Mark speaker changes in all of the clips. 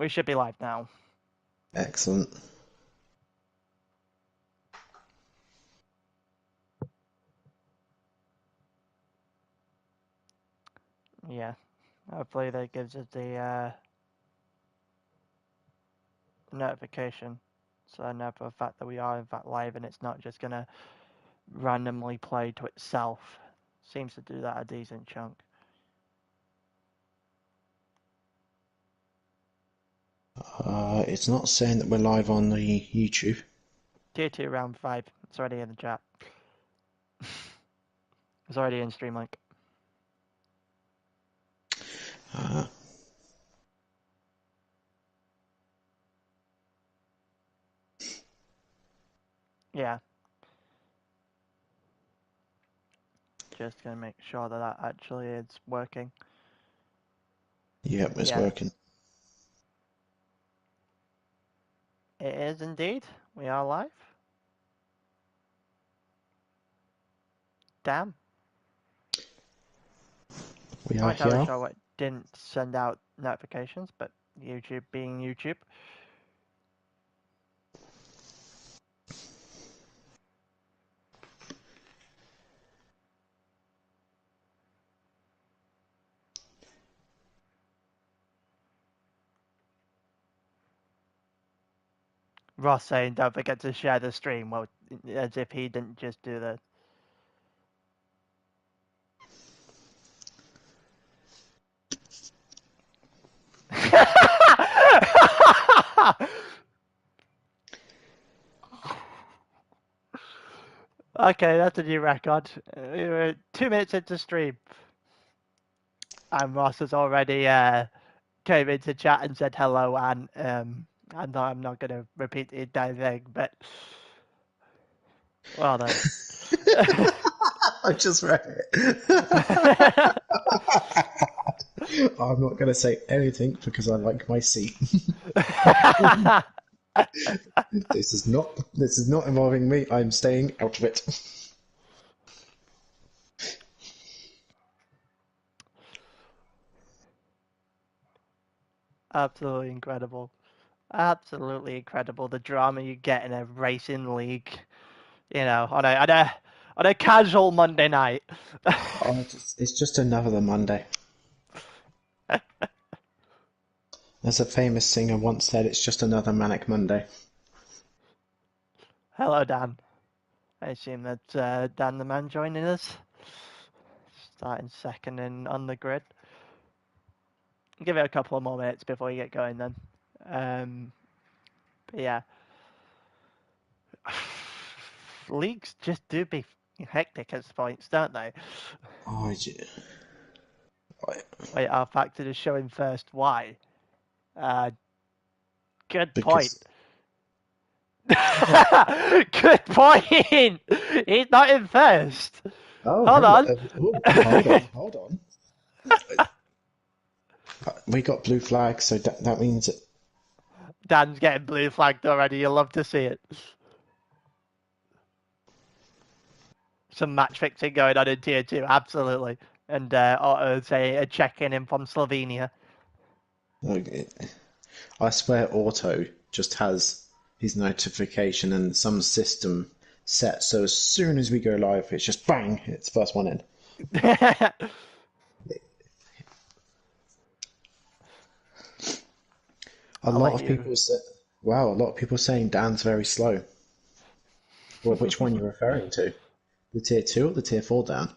Speaker 1: We should be live now.
Speaker 2: Excellent.
Speaker 1: Yeah. Hopefully that gives us the notification. So I know for a fact that we are in fact live and it's not just going to randomly play to itself. Seems to do that a decent chunk.
Speaker 2: It's not saying that we're live on the YouTube.
Speaker 1: Tier 2 round 5. It's already in the chat. It's already in Streamlink. Yeah. Just going to make sure that that actually is working.
Speaker 2: Yep, it's
Speaker 1: Yeah.
Speaker 2: working.
Speaker 1: It is indeed. We are live. Damn.
Speaker 2: We
Speaker 1: I'm
Speaker 2: are
Speaker 1: not entirely
Speaker 2: here.
Speaker 1: sure what didn't send out notifications, but YouTube being YouTube. Ross saying don't forget to share the stream. Well, as if he didn't just do this. Okay, that's a new record. We were 2 minutes into stream. And Ross has already came into chat and said hello, and I'm not going to repeat the entire thing, but well done.
Speaker 2: I just read it. I'm not going to say anything because I like my seat. This is not involving me. I'm staying out of it.
Speaker 1: Absolutely incredible. Absolutely incredible. The drama you get in a racing league, you know, on a casual Monday night.
Speaker 2: It's just another Monday. As a famous singer once said, it's just another manic Monday.
Speaker 1: Hello, Dan. I assume that's Dan the man joining us. Starting second on the grid. Give it a couple of more minutes before you get going then. But yeah. Leagues just do be hectic at points, don't they?
Speaker 2: Oh,
Speaker 1: Wait, our factor is showing first. Why? Good point.
Speaker 2: because
Speaker 1: Good point. He's not in first. Hold on.
Speaker 2: Hold on. We got blue flag, so that means that
Speaker 1: Dan's getting blue flagged already. You'll love to see it. Some match fixing going on in tier 2, absolutely. And Otto say a check-in in from Slovenia.
Speaker 2: I swear Auto just has his notification and some system set, so as soon as we go live, it's just bang, it's the first one in. A lot of people say, wow, a lot of people saying Dan's very slow. Well, which one are you referring to? The tier 2 or the tier 4 Dan?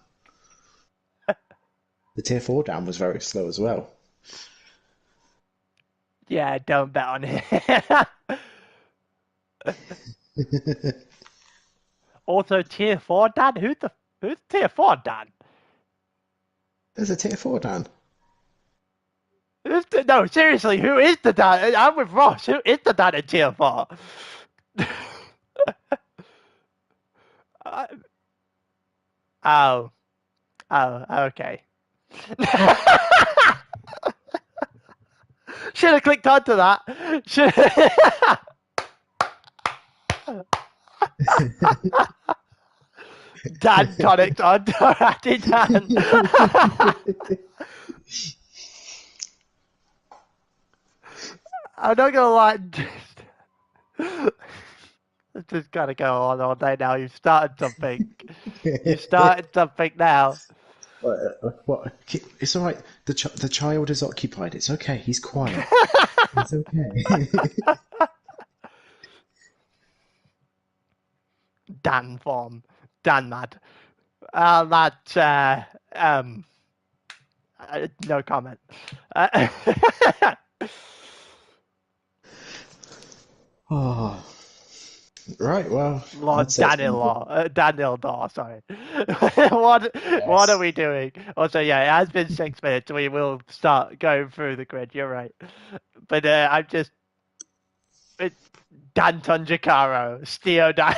Speaker 2: The tier 4 Dan was very slow as well.
Speaker 1: Yeah, don't bet on it. Also, tier 4 Dan? Who's tier 4 Dan?
Speaker 2: There's a tier 4 Dan.
Speaker 1: No, seriously, who is the Dan? I'm with Ross. Who is the Dan in tier 4? Oh, okay. Should have clicked onto that. Dan tonic on Dorati Dan. I'm not gonna lie. It's just gotta go on all day now. You started something. You started something now.
Speaker 2: What? It's all right. The child is occupied. It's okay. He's quiet. It's okay.
Speaker 1: Dan form. Dan mad. No comment.
Speaker 2: Oh, right. Well, I'd
Speaker 1: Lord
Speaker 2: say it's been good.
Speaker 1: Dan-in-law, Dan-il-law, sorry. what are
Speaker 2: Yes.
Speaker 1: we doing? Also, yeah, it has been 6 minutes. We will start going through the grid. You're right, but I'm just it, Dan Tunjikaro, Steo Dan.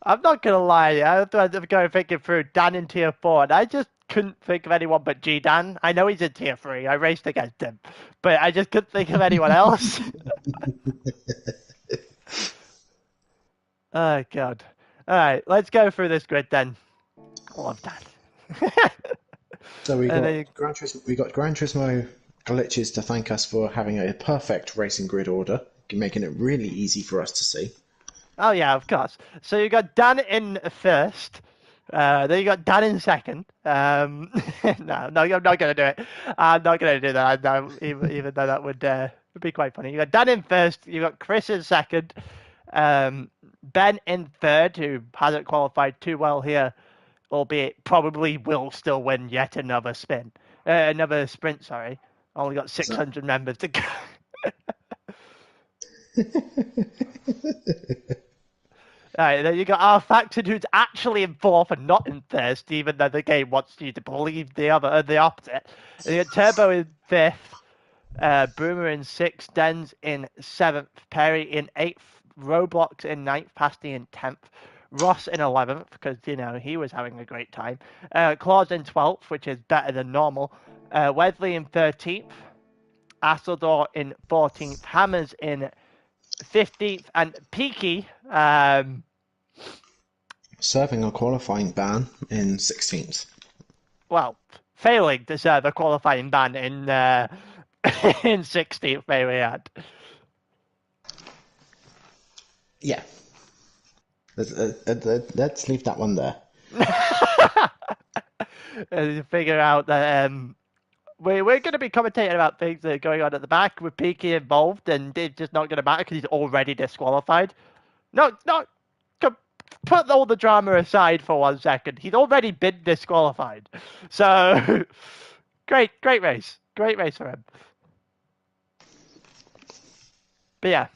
Speaker 1: I'm not gonna lie. I'm going thinking through Dan in tier 4, and I just couldn't think of anyone but G Dan. I know he's in tier 3. I raced against him, but I just couldn't think of anyone else. Oh god. All right, let's go through this grid then. I love that.
Speaker 2: So we
Speaker 1: And
Speaker 2: got
Speaker 1: then,
Speaker 2: Gran Turismo glitches to thank us for having a perfect racing grid order, making it really easy for us to see.
Speaker 1: oh yeah, of course. So you got Dan in first. Then you got Dan in second. No, I'm not gonna do it. I'm not gonna do that. No, even though that would be quite funny. You got Dan in first. You got Chris in second. Ben in third, who hasn't qualified too well here, albeit probably will still win yet another another sprint. Sorry, only got
Speaker 2: Is that
Speaker 1: 600 members to go. All right, then you got our Factor, who's actually in fourth and not in first, even though the game wants you to believe the opposite. And you got Turbo in fifth, Boomer in sixth, Dens in seventh, Perry in eighth, Roblox in ninth, Pasty in 10th, Ross in 11th, because, he was having a great time, Claus in 12th, which is better than normal, Wesley in 13th, Asseldor in 14th, Hammers in 15th, and Peaky,
Speaker 2: serving a qualifying ban in 16th?
Speaker 1: well, failing to serve a qualifying ban in in 16th, may we add.
Speaker 2: Yeah. Let's leave that one there.
Speaker 1: Figure out that we're going to be commentating about things that are going on at the back with Peaky involved, and it's just not going to matter because he's already disqualified. No, put all the drama aside for 1 second. He's already been disqualified. So, great race. Great race for him. But yeah.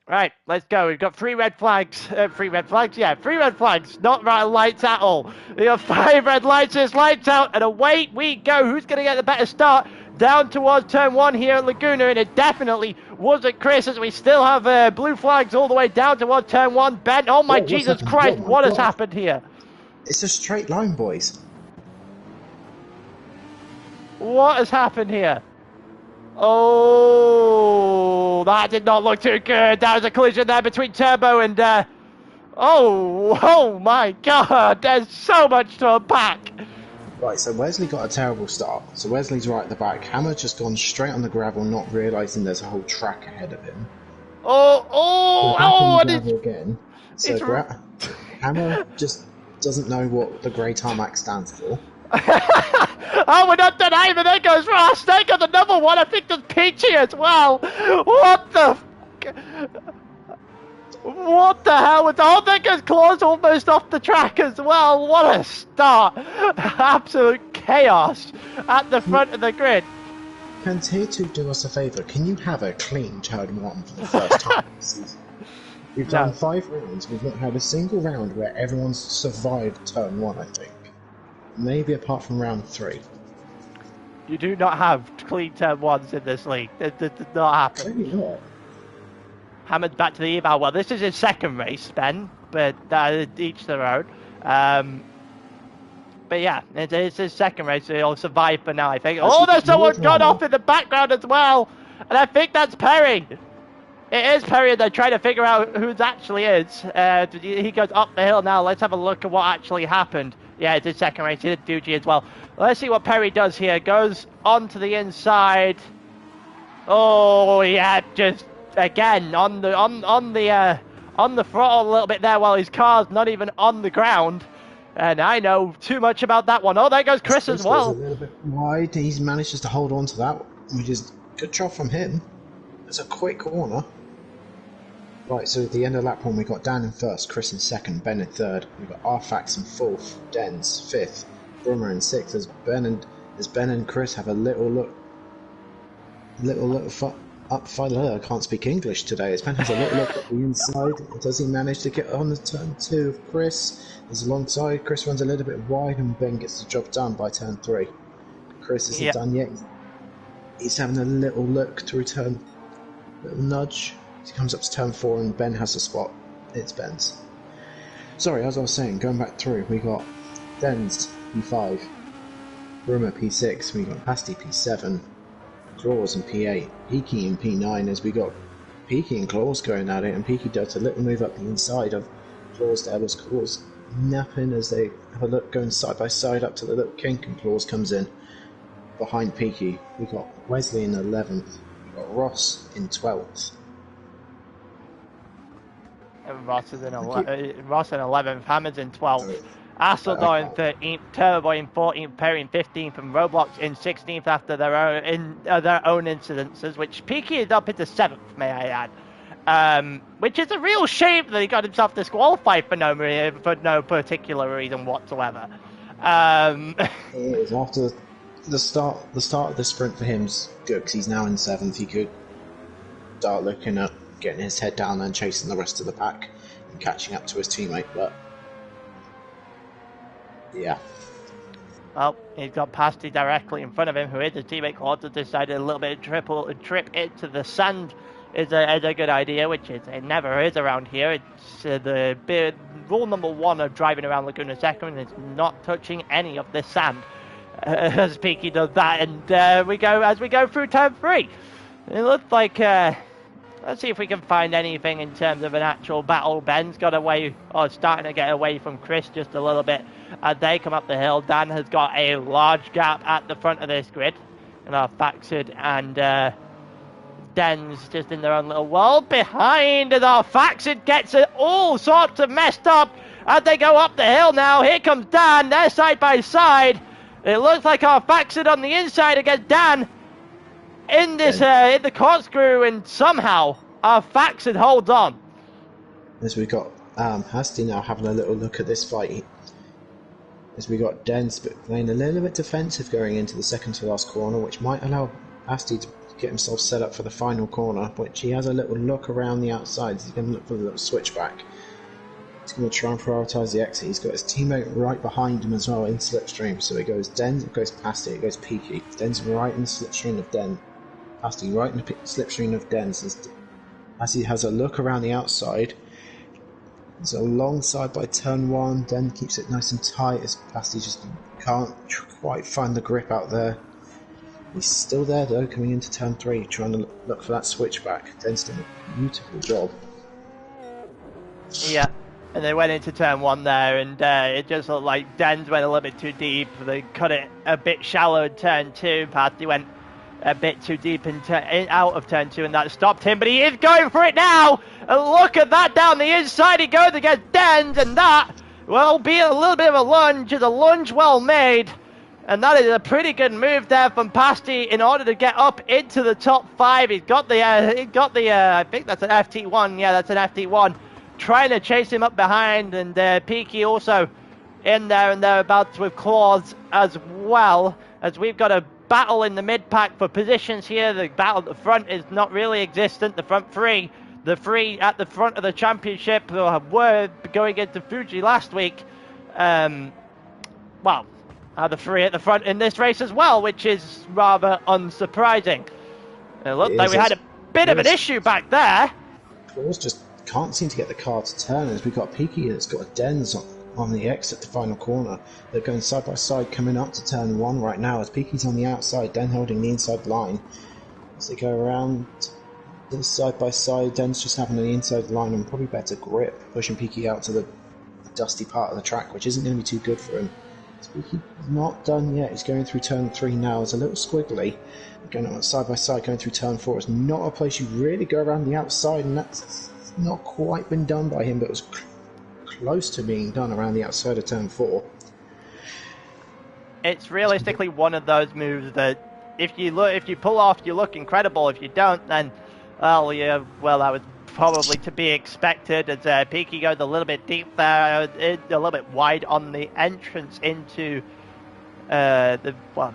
Speaker 1: Right, let's go. We've got 3 red flags. 3 red flags? Yeah, 3 red flags. Not right lights at all. We got 5 red lights. There's lights out, and away we go. Who's going to get the better start? Down towards turn 1 here at Laguna, and it definitely wasn't Chris, as we still have blue flags all the way down towards turn 1. Ben, oh my Jesus Christ, what has happened here?
Speaker 2: It's a straight line, boys.
Speaker 1: What has happened here? Oh, that did not look too good. There was a collision there between Turbo and, oh my God, there's so much to unpack.
Speaker 2: Right, so Wesley got a terrible start. So Wesley's right at the back. Hammer just gone straight on the gravel, not realising there's a whole track ahead of him.
Speaker 1: Oh,
Speaker 2: again. So Hammer just doesn't know what the grey tarmac stands for.
Speaker 1: Oh, we're not done either. There goes Ross. There goes another one. I think there's Peachy as well. What the hell was that? Oh, there goes Claus almost off the track as well. What a start. Absolute chaos at the front of the grid.
Speaker 2: Can Tier 2 do us a favour? Can you have a clean turn 1 for the first time this season? We've done 5 rounds. We've not had a single round where everyone's survived turn 1, I think. Maybe apart from round 3.
Speaker 1: You do not have clean turn 1s in this league. It does not happen.
Speaker 2: Maybe not.
Speaker 1: Hammered back to the eval. Well, this is his second race, Ben, but each their own. But yeah, it's his second race, so he'll survive for now, I think. Oh, there's someone gone off in the background as well, and I think that's Perry. It is Perry, and they're trying to figure out who it actually is. He goes up the hill now. Let's have a look at what actually happened. Yeah, it's his second race. He did Fuji as well. Let's see what Perry does here. Goes onto the inside. Oh yeah, just again on the throttle a little bit there while his car's not even on the ground. And I know too much about that one. Oh, there goes Chris as well.
Speaker 2: A little bit wide. He's managed just to hold on to that, which is good job from him. It's a quick corner. Right, so at the end of lap 1, we got Dan in first, Chris in second, Ben in third. We've got Arfax in fourth, Dens fifth, Brummer in sixth. As Ben and Chris have a little look up final. I can't speak English today. As Ben has a little look at the inside. Does he manage to get on the turn 2 of Chris? He's alongside. Chris runs a little bit wide, and Ben gets the job done by turn 3. Chris isn't done yet. He's having a little look to return, little nudge. He comes up to turn 4 and Ben has the spot. It's Ben's. Sorry, as I was saying, going back through, we got Dens P5, Brummer P6, we got Pasty P7, Claws in P8, Peaky in P9, as we got Peaky and Claws going at it, and Peaky does a little move up the inside of Claws there, as Claws napping as they have a look going side by side up to the little kink, and Claws comes in behind Peaky. We got Wesley in 11th, we got Ross in 12th.
Speaker 1: Ross is in 11th, Hammond's in 12th, Asseldor in 13th, Turboy in 14th, Perry in 15th, and Roblox in 16th after their own incidences, which Peaky is up into 7th, may I add. Which is a real shame that he got himself disqualified for no particular reason whatsoever.
Speaker 2: It is after the start of the sprint for him's good because he's now in 7th. He could start looking at getting his head down and chasing the rest of the pack and catching up to his teammate, but yeah.
Speaker 1: Well, he's got Pasty directly in front of him, who is his teammate. Claude has decided a little bit of trip into the sand is a good idea, which it never is around here. It's the rule number 1 of driving around Laguna Seca is not touching any of this sand. As Peaky does that, and as we go through turn 3, it looks like. Let's see if we can find anything in terms of an actual battle. Ben's got away, or starting to get away from Chris just a little bit as they come up the hill. Dan has got a large gap at the front of this grid, and our Faxid and Den's just in their own little world behind, and our Faxid gets it all sorts of messed up as they go up the hill now. Here comes Dan, they're side by side. It looks like our Faxid on the inside against Dan in this in the corkscrew, and somehow our Faxid holds on.
Speaker 2: As we got Hasty now having a little look at this fight, as we got Dens playing a little bit defensive going into the second to last corner, which might allow Hasty to get himself set up for the final corner, which he has a little look around the outside. He's going to look for the little switchback. He's going to try and prioritise the exit. He's got his teammate right behind him as well in slipstream, so it goes Dens, it goes Pasty, it goes Peaky. Dens right in the slipstream of Den. Pasty right in the slipstream of Dens as he has a look around the outside. He's alongside by turn 1. Den keeps it nice and tight as Pasty just can't quite find the grip out there. He's still there though, coming into turn 3, trying to look for that switchback. Den's done a beautiful job.
Speaker 1: Yeah, and they went into turn 1 there, and it just looked like Den's went a little bit too deep. They cut it a bit shallow in turn 2. Pasty went a bit too deep out of turn 2, and that stopped him, but he is going for it now, and look at that down the inside he goes against Dens, and that will be a little bit of a lunge. It's a lunge well made, and that is a pretty good move there from Pasty in order to get up into the top 5. He's got the I think that's an FT1, yeah, that's an FT1, trying to chase him up behind, and Peaky also in there and thereabouts with Claws as well, as we've got a battle in the mid-pack for positions here. The battle at the front is not really existent. The front 3, the 3 at the front of the championship were going into Fuji last week. The 3 at the front in this race as well, which is rather unsurprising. It looked like we had a bit of an issue back there.
Speaker 2: Claws just can't seem to get the car to turn, as we've got Peaky that's got a Dens on the exit, the final corner. They're going side by side coming up to turn 1 right now, as Peaky's on the outside, Den holding the inside line. As they go around this side by side, Den's just having the inside line and probably better grip, pushing Peaky out to the dusty part of the track, which isn't going to be too good for him. He's not done yet. He's going through turn 3 now. It's a little squiggly. Going on side by side, going through turn 4. It's not a place you really go around the outside, and that's not quite been done by him, but it was close to being done around the outside of turn 4.
Speaker 1: It's realistically one of those moves that if you pull off, you look incredible. If you don't, then well, yeah, well, that was probably to be expected. As Peaky goes a little bit deep there, a little bit wide on the entrance into the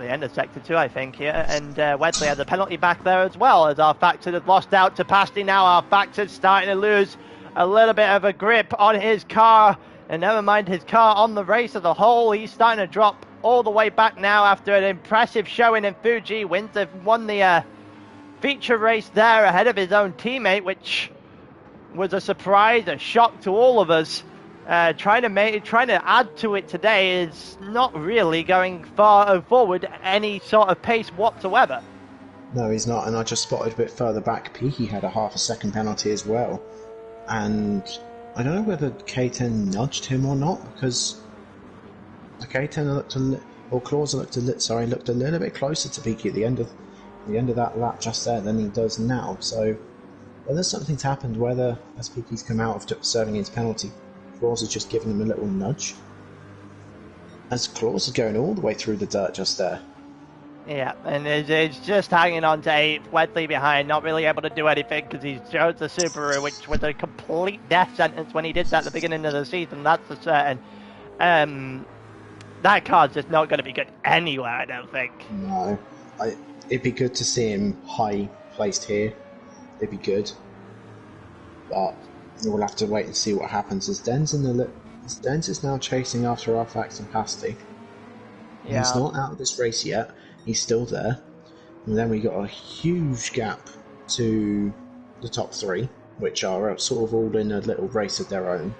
Speaker 1: end of sector 2, I think, here, and Wedley has a penalty back there as well, as our Factor has lost out to Pasty. Now our Factor's starting to lose a little bit of a grip on his car, and never mind his car, on the race as a whole. He's starting to drop all the way back now after an impressive showing in Fuji. Won the feature race there ahead of his own teammate, which was a surprise, a shock to all of us. Trying to add to it today is not really going far forward any sort of pace whatsoever.
Speaker 2: No, he's not, and I just spotted a bit further back, Peaky had a half a second penalty as well. And I don't know whether K10 nudged him or not, because the K10 looked a little bit closer to Peaky at the end of that lap just there than he does now. So whether something's happened, whether as Peaky's come out of serving his penalty, Claus has just given him a little nudge, as Claus is going all the way through the dirt just there.
Speaker 1: Yeah, and it's just hanging on to 8th, Wedley behind, not really able to do anything because he chose the Subaru, which was a complete death sentence when he did that at the beginning of the season, that's for certain. That car's just not going to be good anywhere, I don't think.
Speaker 2: No, it'd be good to see him high placed here. It'd be good, but we'll have to wait and see what happens. As Dens is now chasing after our Fax and Pasty. Yeah. He's not out of this race yet. He's still there. And then we got a huge gap to the top 3, which are sort of all in a little race of their own.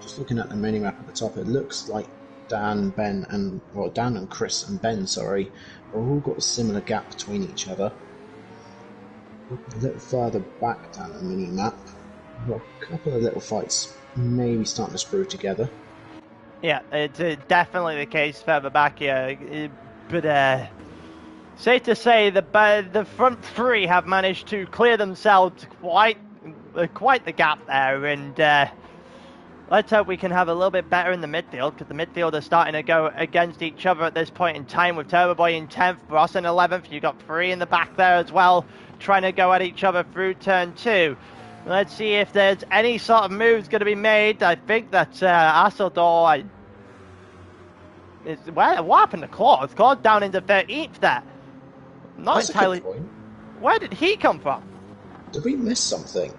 Speaker 2: Just looking at the mini-map at the top, it looks like Dan and Chris and Ben, sorry, are all got a similar gap between each other. A little further back down the mini-map, we've got a couple of little fights maybe starting to screw together.
Speaker 1: Yeah, it's definitely the case further back here, but safe to say the front 3 have managed to clear themselves quite the gap there, and let's hope we can have a little bit better in the midfield, because the midfield are starting to go against each other at this point in time, with Turbo Boy in 10th, Ross in 11th, you've got 3 in the back there as well, trying to go at each other through turn 2. Let's see if there's any sort of moves going to be made. I think that Asseldor... What happened to Claus? Claus down into 13th there. Not entirely... Where did he come from?
Speaker 2: Did we miss something?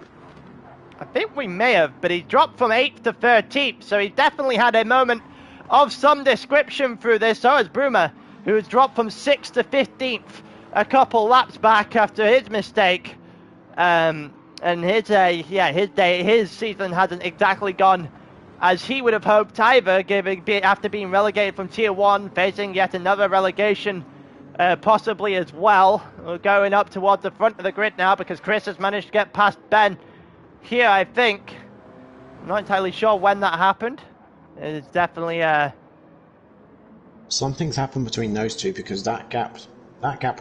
Speaker 1: I think we may have, but he dropped from 8th to 13th, so he definitely had a moment of some description through this. So has Bruma, who's dropped from 6th to 15th a couple laps back after his mistake. And his season hasn't exactly gone as he would have hoped either, after being relegated from Tier 1, facing yet another relegation possibly as well. We're going up towards the front of the grid now because Chris has managed to get past Ben here, I think. I'm not entirely sure when that happened. It's definitely...
Speaker 2: Something's happened between those two, because that gap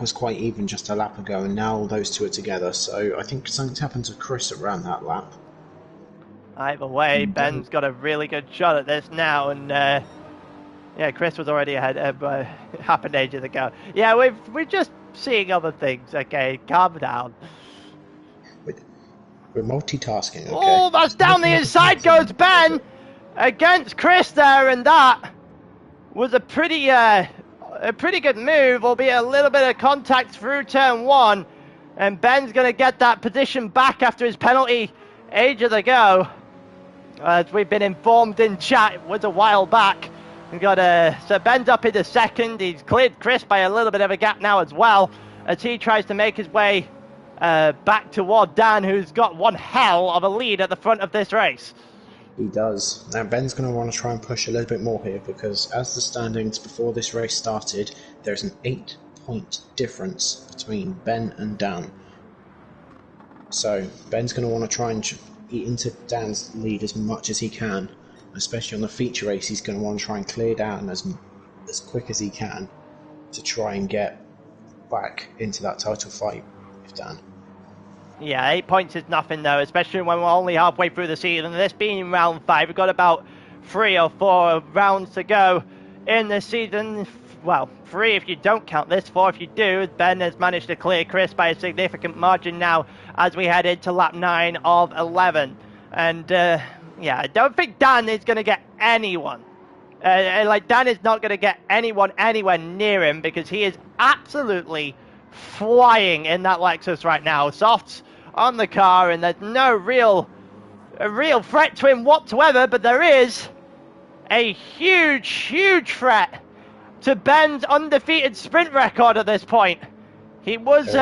Speaker 2: was quite even just a lap ago, and now those two are together, so I think something's happened to Chris around that lap.
Speaker 1: Either way, Ben's got a really good shot at this now, and yeah, Chris was already ahead, happened ages ago. Yeah, we're just seeing other things, okay, calm down.
Speaker 2: We're multitasking, okay?
Speaker 1: Oh, that's down the inside goes Ben against Chris there, and that was a pretty good move, albeit a little bit of contact through turn 1, and Ben's going to get that position back after his penalty ages ago. As we've been informed in chat, it was a while back. We've got so Ben's up into 2nd. He's cleared Chris by a little bit of a gap now as well, as he tries to make his way back toward Dan, who's got one hell of a lead at the front of this race.
Speaker 2: He does. Now Ben's going to want to try and push a little bit more here, because as the standings before this race started, there's an 8-point difference between Ben and Dan. So Ben's going to want to try and eat into Dan's lead as much as he can, especially on the feature race. He's going to want to try and clear down as as quick as he can to try and get back into that title fight with Dan.
Speaker 1: Yeah, 8 points is nothing though, especially when we're only halfway through the season. This being round 5, we've got about 3 or 4 rounds to go in the season. Well, 3 if you don't count this, 4 if you do. Ben has managed to clear Chris by a significant margin now as we head into lap 9 of 11. And yeah, I don't think Dan is going to get anyone. Dan is not going to get anyone anywhere near him because he is absolutely flying in that Lexus right now. Softs on the car, and there's no real threat to him whatsoever, but there is a huge threat to Ben's undefeated sprint record at this point. He was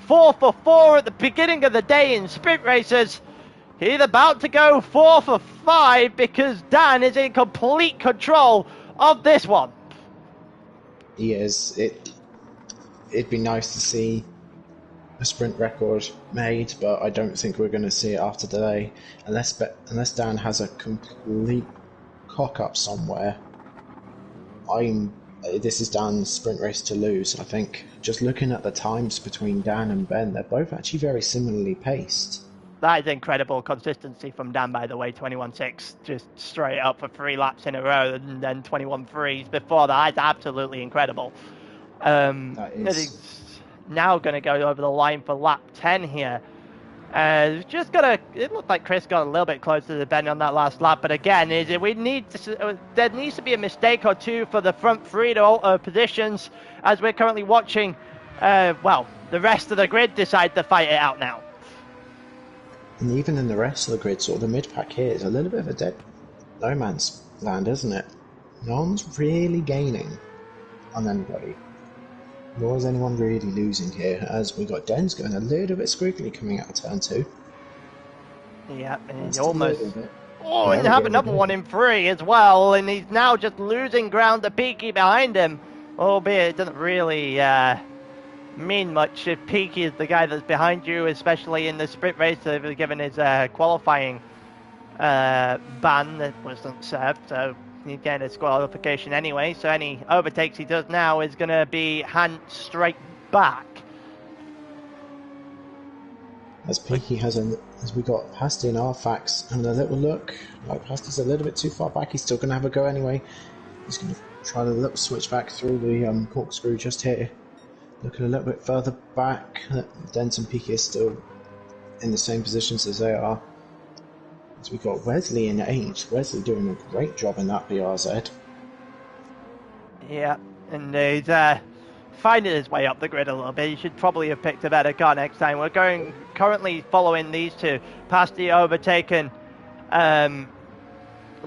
Speaker 1: 4 for 4 at the beginning of the day in sprint races. He's about to go 4 for 5 because Dan is in complete control of this one.
Speaker 2: He is. It'd be nice to see a sprint record made, but I don't think we're going to see it after today, unless Dan has a complete cock up somewhere. This is Dan's sprint race to lose. I think just looking at the times between Dan and Ben, they're both actually very similarly paced.
Speaker 1: That is incredible consistency from Dan, by the way. 21.6 just straight up for 3 laps in a row, and then 21.3s before that. It's absolutely incredible.
Speaker 2: That is.
Speaker 1: He's now going to go over the line for lap 10 here. Just got it looked like Chris got a little bit closer to Ben on that last lap, but again, there needs to be a mistake or two for the front 3 to alter positions, as we're currently watching, the rest of the grid decide to fight it out now.
Speaker 2: And even in the rest of the grid, sort of the mid-pack here is a little bit of a dead no man's land, isn't it? No one's really gaining on anybody. Nor is anyone really losing here, as we got Den's going a little bit squiggly coming out of turn 2.
Speaker 1: Yeah, and
Speaker 2: Just
Speaker 1: almost...
Speaker 2: Oh,
Speaker 1: and have another one in 3 as well, and he's now just losing ground to Peaky behind him. Albeit it doesn't really mean much if Peaky is the guy that's behind you, especially in the sprint race, given his qualifying ban that wasn't served, so he's getting a disqualification anyway, so any overtakes he does now is going to be hand straight back.
Speaker 2: As Peaky as we got Pasty and Arfax having a little look, like Pasty's a little bit too far back, he's still going to have a go anyway. He's going to try the little switch back through the corkscrew just here. Looking a little bit further back, Dent and Peaky are still in the same positions as they are. As we got Wesley in 8th. Wesley doing a great job in that BRZ.
Speaker 1: Yeah, and he's finding his way up the grid a little bit. He should probably have picked a better car next time. We're currently following these two. Pasty overtaken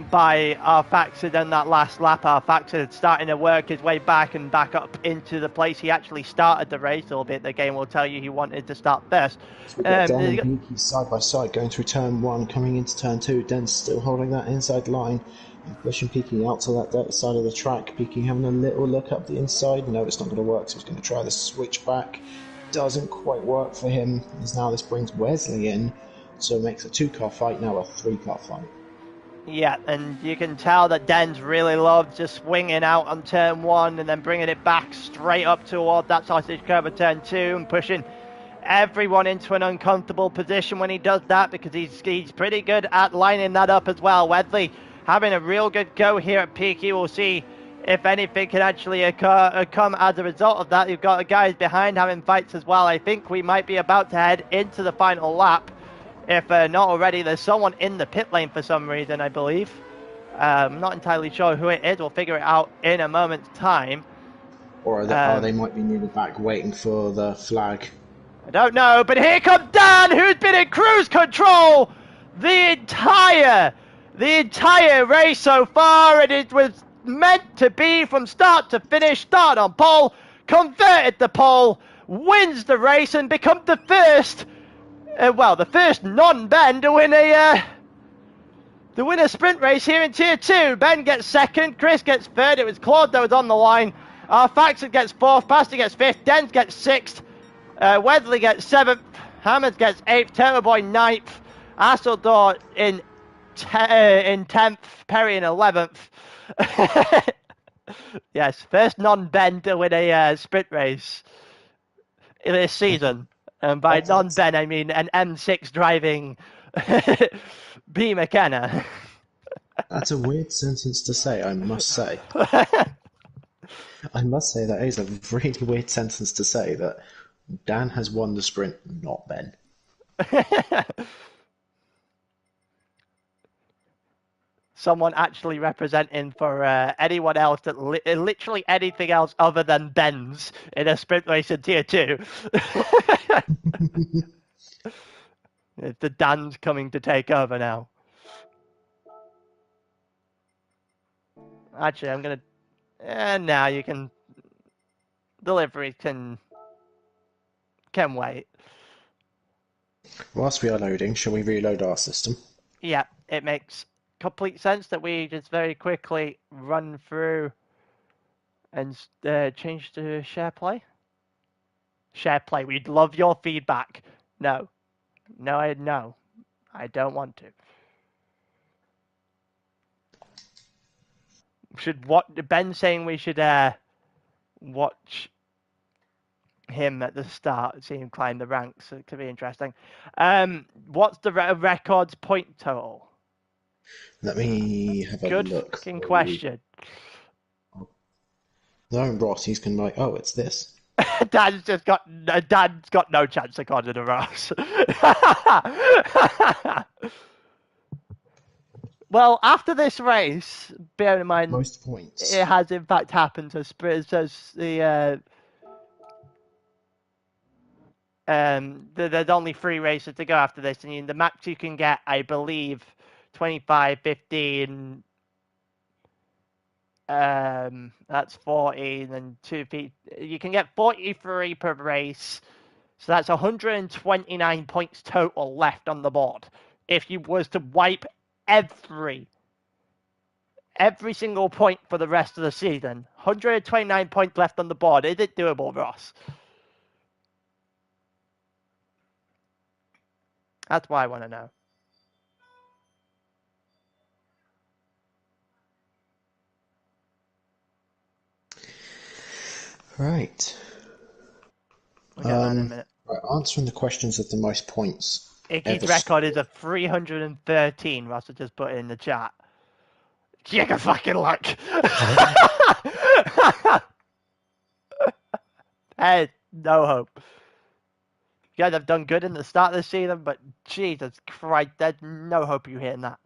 Speaker 1: by Arfaxid in that last lap. Arfaxid starting to work his way back and back up into the place he actually started the race, albeit the game will tell you he wanted to start first.
Speaker 2: So we've got Den and Peaky side by side going through turn 1, coming into turn 2. Den's still holding that inside line and pushing Peaky out to that side of the track. Peaky having a little look up the inside. No, it's not going to work, so he's going to try the switch back. Doesn't quite work for him, as now this brings Wesley in, so it makes a 2-car fight now a 3-car fight.
Speaker 1: Yeah, and you can tell that Den's really loves just swinging out on turn 1 and then bringing it back straight up toward that sausage curve of turn 2 and pushing everyone into an uncomfortable position when he does that, because he's pretty good at lining that up as well. Wesley having a real good go here at Peaky. We'll see if anything can actually come as a result of that. You've got the guys behind having fights as well. I think we might be about to head into the final lap. If not already, there's someone in the pit lane for some reason, I believe. I'm not entirely sure who it is. We'll figure it out in a moment's time.
Speaker 2: Or they might be near the back waiting for the flag.
Speaker 1: I don't know, but here comes Dan, who's been in cruise control the entire race so far, and it was meant to be from start to finish. Start on pole, converted the pole, wins the race, and becomes the first non-Ben to win a sprint race here in Tier 2. Ben gets 2nd, Chris gets 3rd. It was Claude that was on the line. Faxon gets 4th, Pasty gets 5th, Dens gets 6th, Wesley gets 7th, Hammers gets 8th, Turbo Boy 9th, Asseldor in 10th, Perry in 11th. Yes, first non-Ben to win a sprint race in this season. And by non-Ben, I mean an M6 driving B. McKenna.
Speaker 2: That's a weird sentence to say, I must say. I must say that is a really weird sentence to say, that Dan has won the sprint, not Ben.
Speaker 1: Someone actually representing for anyone else that literally anything else other than Ben's in a sprint race in Tier 2. The Dan's coming to take over now. Actually, I'm going to... now you can... Delivery can wait.
Speaker 2: Whilst we are loading, shall we reload our system?
Speaker 1: Yeah, it makes complete sense that we just very quickly run through and change to share play. Share play. We'd love your feedback. No, I don't want to. Should what Ben saying we should watch him at the start, see him climb the ranks. It could be interesting. What's the records point total?
Speaker 2: Let me have a
Speaker 1: Good
Speaker 2: look.
Speaker 1: fucking question.
Speaker 2: No, Ross, he's going to be like, oh, it's this.
Speaker 1: Dan's got no chance according to Ross. Well, after this race, bear in mind,
Speaker 2: Most points.
Speaker 1: it has in fact happened. So there's only 3 races to go after this, and the max you can get, I believe, 25, 15. That's 40, and then 2 feet. You can get 43 per race, so that's 129 points total left on the board. If you was to wipe every single point for the rest of the season, 129 points left on the board. Is it doable, Ross? That's what I want to know.
Speaker 2: Right.
Speaker 1: We'll get that in a minute.
Speaker 2: Right, answering the questions of the most points.
Speaker 1: Icky's record is a 313. Ross has just put it in the chat. You can fucking luck. Hey, no hope. You guys have done good in the start of the season, but Jesus Christ, there's no hope of you hitting that.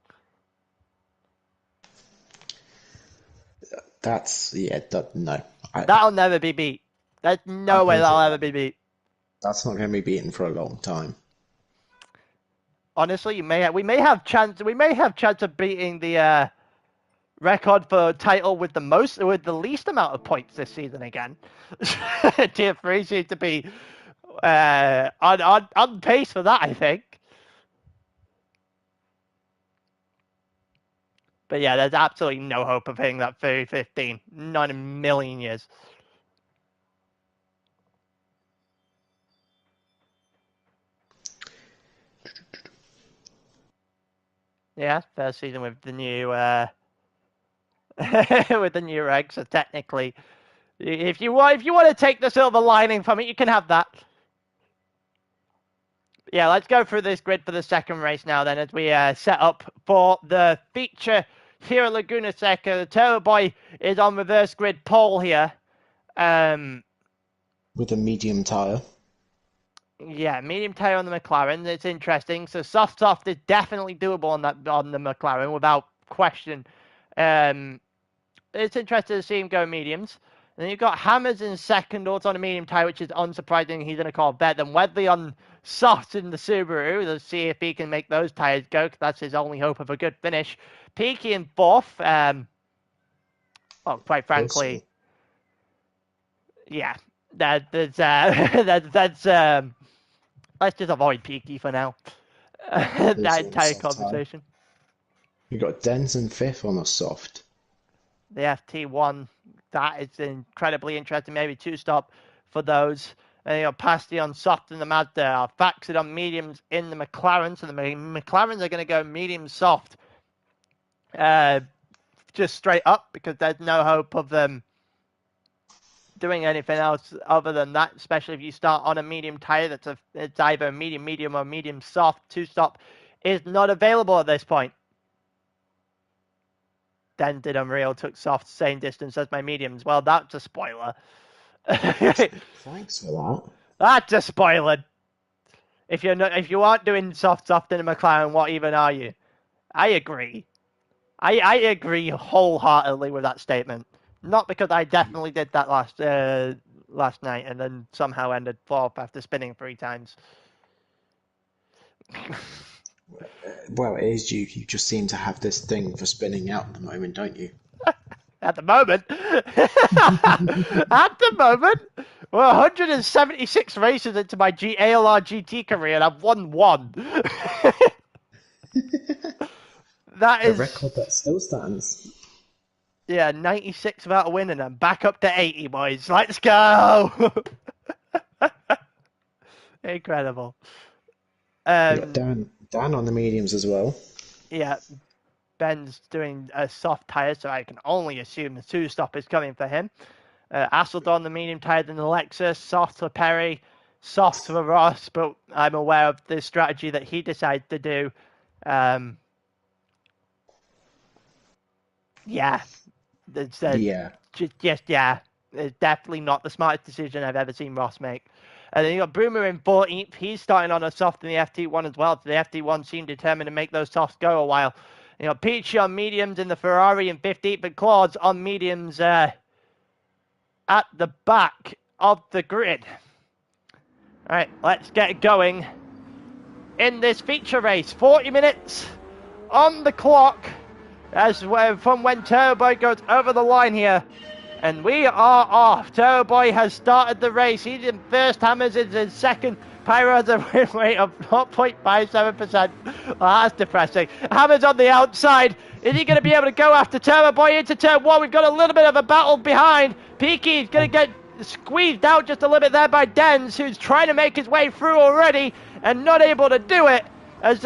Speaker 2: No.
Speaker 1: That'll never be beat. There's no way that'll ever be beat.
Speaker 2: That's not going to be beaten for a long time.
Speaker 1: Honestly, we may have chance of beating the record for title with the least amount of points this season again. Tier 3 seems to be on pace for that, I think. But yeah, there's absolutely no hope of hitting that 315. Not in a million years. Yeah, first season with the new with the new reg. So technically, if you want to take the silver lining from it, you can have that. Yeah, let's go through this grid for the second race now. Then, as we set up for the feature here at Laguna Seca, the Turbo Boy is on reverse grid pole here.
Speaker 2: With a medium tyre.
Speaker 1: Yeah, medium tyre on the McLaren. It's interesting. So soft is definitely doable on the McLaren without question. It's interesting to see him go mediums. And then you've got Hammers in second, also on a medium tyre, which is unsurprising. He's in a Corvette. Then Wedley on soft in the Subaru. Let's see if he can make those tyres go, because that's his only hope of a good finish. Peaky in fourth. Well, quite frankly, yeah. Let's just avoid Peaky for now. That entire conversation.
Speaker 2: You've got Denson fifth on a soft.
Speaker 1: The FT1, that is incredibly interesting. Maybe 2-stop for those. And you got Pasty on soft in the Mazda. Faxed on mediums in the McLaren. So the McLarens are going to go medium soft. just straight up because there's no hope of them doing anything else other than that, especially if you start on a medium tire it's either medium or medium soft. Two stop is not available at this point. Then did Unreal took soft same distance as my mediums. Well, that's a spoiler.
Speaker 2: Thanks for that.
Speaker 1: That's a spoiler. If you aren't doing soft in a McLaren, what even are you? I agree. I agree wholeheartedly with that statement. Not because I definitely did that last night and then somehow ended fourth after spinning 3 times.
Speaker 2: Well, it is you. You just seem to have this thing for spinning out at the moment, don't you?
Speaker 1: At the moment. At the moment. We're 176 races into my ALR GT career and I've won 1. That is
Speaker 2: a record that still stands.
Speaker 1: Yeah, 96 without a win and I'm back up to 80, boys. Let's go! Incredible.
Speaker 2: Dan on the mediums as well.
Speaker 1: Yeah, Ben's doing a soft tyre, so I can only assume the 2-stop is coming for him. Asselt on the medium tyre, then the Lexus, soft for Perry, soft for Ross, but I'm aware of the strategy that he decided to do. Yeah. It's definitely not the smartest decision I've ever seen Ross make. And then you got Broomer in 14th. He's starting on a soft in the FT1 as well. So the FT1 seemed determined to make those softs go a while. You know, Peachy on mediums in the Ferrari in 15th, but Claude's on mediums at the back of the grid. All right, let's get going in this feature race. 40 minutes on the clock as from when Turbo Boy goes over the line here. And we are off. Turbo Boy has started the race. He's in first, Hammers is in second. Pyro has a win rate of 0.57%. Well, that's depressing. Hammers on the outside. Is he going to be able to go after Turbo Boy into turn 1? We've got a little bit of a battle behind. Peaky is going to get squeezed out just a little bit there by Dens, who's trying to make his way through already and not able to do it. As,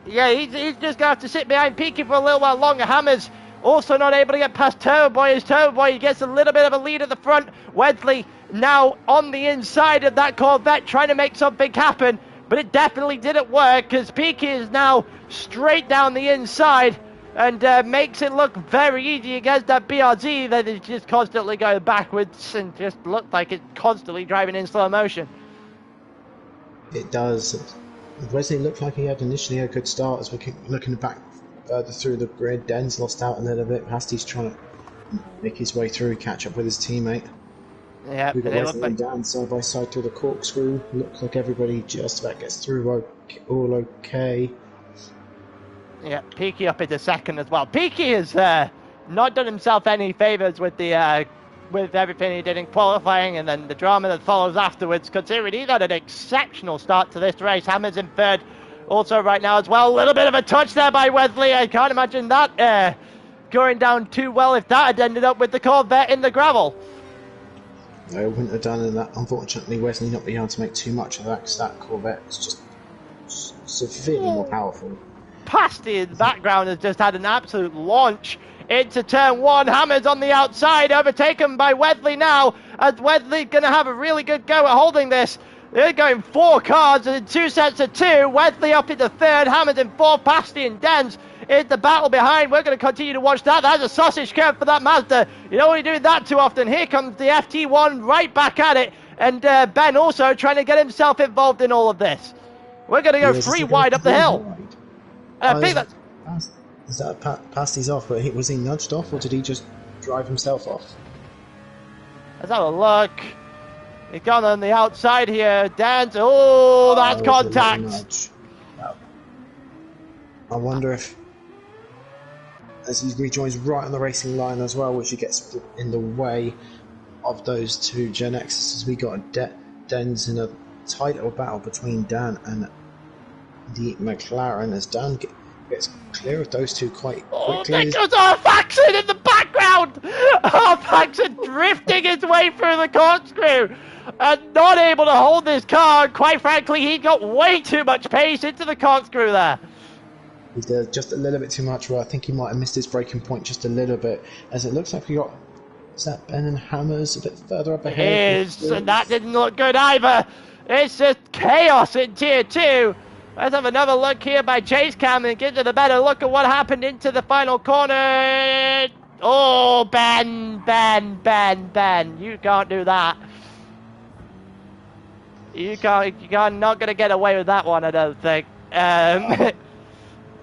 Speaker 1: he's just going to have to sit behind Peaky for a little while longer. Hammers also not able to get past Turbo Boy as Turbo Boy gets a little bit of a lead at the front. Wesley now on the inside of that Corvette trying to make something happen, but it definitely didn't work because Peaky is now straight down the inside and makes it look very easy against that BRZ that is just constantly going backwards and just looked like it's constantly driving in slow motion.
Speaker 2: It does. Wesley looked like he had initially a good start as we're looking back further through the grid. Den's lost out a little bit. Hasty's trying to make his way through, catch up with his teammate.
Speaker 1: Yeah,
Speaker 2: we've got Wesley and Dan side by side through the corkscrew. Looks like everybody just about gets through all okay.
Speaker 1: Yeah, Peaky up into second as well. Peaky has not done himself any favours with the with everything he did in qualifying and then the drama that follows afterwards, considering he's had an exceptional start to this race. Hammers in third also right now as well. A little bit of a touch there by Wesley. I can't imagine that going down too well if that had ended up with the Corvette in the gravel.
Speaker 2: No, it wouldn't have done, and that unfortunately Wesley not being able to make too much of that because that Corvette is just severely more powerful.
Speaker 1: Pasty in the background has just had an absolute launch into turn 1. Hammers on the outside, overtaken by Wesley now, as Wesley's going to have a really good go at holding this. They're going 4 cars in 2 sets of 2. Wesley up into third, Hammers in 4th, Pasty and Dens in the battle behind. We're going to continue to watch that. That's a sausage curve for that Mazda. You don't want to do that too often. Here comes the FT1 right back at it, and Ben also trying to get himself involved in all of this. We're going to go 3 wide up the hill. I think that's...
Speaker 2: Is that Pasty's off, but was he nudged off, or did he just drive himself off?
Speaker 1: Let's have a look. He's gone on the outside here. Dance. Oh, that's contact.
Speaker 2: I wonder if, as he rejoins right on the racing line as well, which he gets in the way of those two Gen X's, we got Dens in a tight little battle between Dan and the McLaren as Dan gets clear of those two quite quickly.
Speaker 1: There goes Arfaxon in the background! Arfaxon drifting his way through the corkscrew and not able to hold this car. Quite frankly, he got way too much pace into the corkscrew there.
Speaker 2: He did just a little bit too much. Well, I think he might have missed his breaking point just a little bit, as it looks like we got. Is that Ben and Hammers a bit further up ahead?
Speaker 1: It is, and that didn't look good either. It's just chaos in Tier 2. Let's have another look here by Chase Cam and get a better look at what happened into the final corner. Oh, Ben, you can't do that. You're not going to get away with that one, I don't think.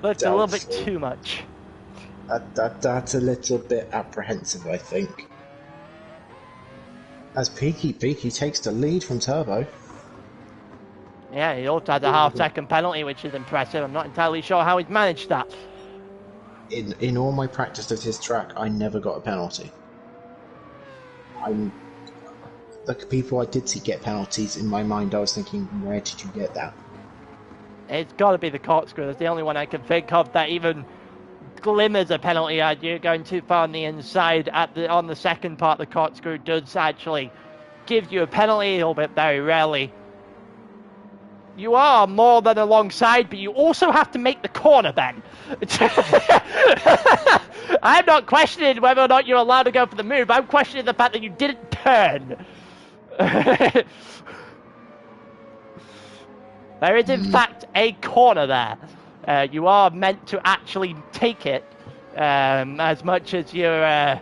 Speaker 1: Looked a little bit too much.
Speaker 2: That's a little bit apprehensive, I think. As Peaky takes the lead from Turbo.
Speaker 1: Yeah, he also had a half-second penalty, which is impressive. I'm not entirely sure how he's managed that.
Speaker 2: In all my practice of his track, I never got a penalty. The people I did see get penalties, in my mind I was thinking, where did you get that?
Speaker 1: It's got to be the corkscrew. That's the only one I can think of that even glimmers a penalty idea. Going too far on the inside on the second part, the corkscrew does actually give you a penalty, albeit very rarely. You are more than alongside, but you also have to make the corner, Ben. I'm not questioning whether or not you're allowed to go for the move. I'm questioning the fact that you didn't turn. There is, in fact, a corner there. You are meant to actually take it, as much as you're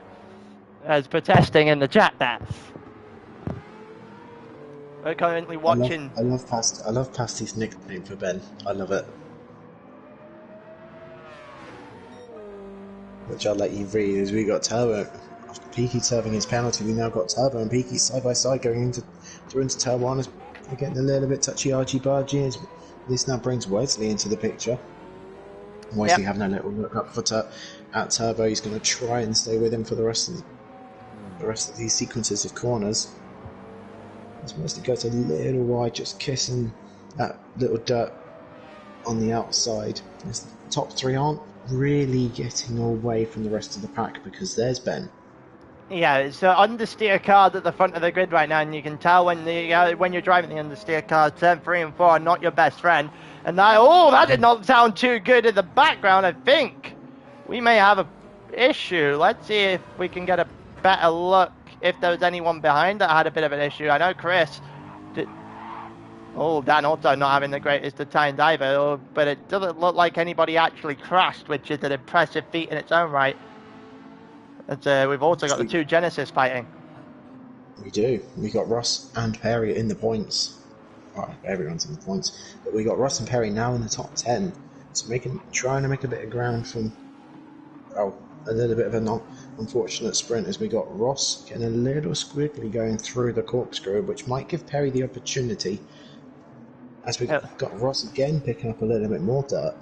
Speaker 1: as protesting in the chat there. We're currently watching.
Speaker 2: I love Pasty's nickname for Ben. I love it. Which I'll let you read. As we got Turbo, after Peaky serving his penalty, we now got Turbo and Peaky side by side going into turn one. As we're getting a little bit touchy argy-bargy. As this now brings Wesley into the picture. Wesley having a little look up at Turbo. He's going to try and stay with him for the rest of these sequences of corners. As Wesley goes a little wide, just kissing that little dirt on the outside. As the top three aren't really getting away from the rest of the pack because there's Ben.
Speaker 1: Yeah, it's an understeer card at the front of the grid right now, and you can tell when you're driving the understeer card, turn 3 and 4 are not your best friend. And that did not sound too good in the background. I think we may have an issue. Let's see if we can get a better look. If there was anyone behind that had a bit of an issue. I know Chris did. Oh, Dan also not having the greatest of times either, but it doesn't look like anybody actually crashed, which is an impressive feat in its own right. We've also got the two Genesis fighting.
Speaker 2: We do. We got Ross and Perry in the points. Well, everyone's in the points, but we got Ross and Perry now in the top 10. So trying to make a bit of ground from a little bit of an unfortunate sprint as we got Ross getting a little squiggly going through the corkscrew, which might give Perry the opportunity. As we got Ross again picking up a little bit more dirt.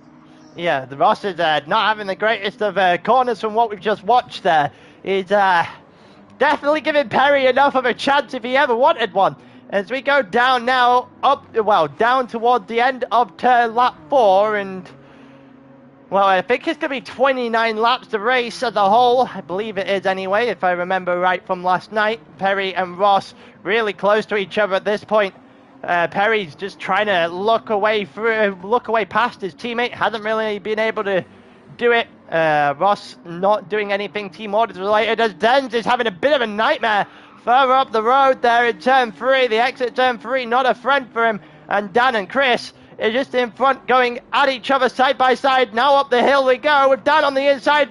Speaker 1: Yeah, the Ross is not having the greatest of corners from what we've just watched there. He's definitely giving Perry enough of a chance if he ever wanted one. As we go down now, down towards the end of lap 4, and well, I think it's going to be 29 laps to race as a whole. I believe it is anyway, if I remember right from last night. Perry and Ross really close to each other at this point. Perry's just trying to look away past his teammate. Hasn't really been able to do it. Ross not doing anything team orders related, as Denz is having a bit of a nightmare further up the road there in turn 3. The exit turn 3, not a friend for him. And Dan and Chris is just in front, going at each other side by side. Now up the hill we go with Dan on the inside,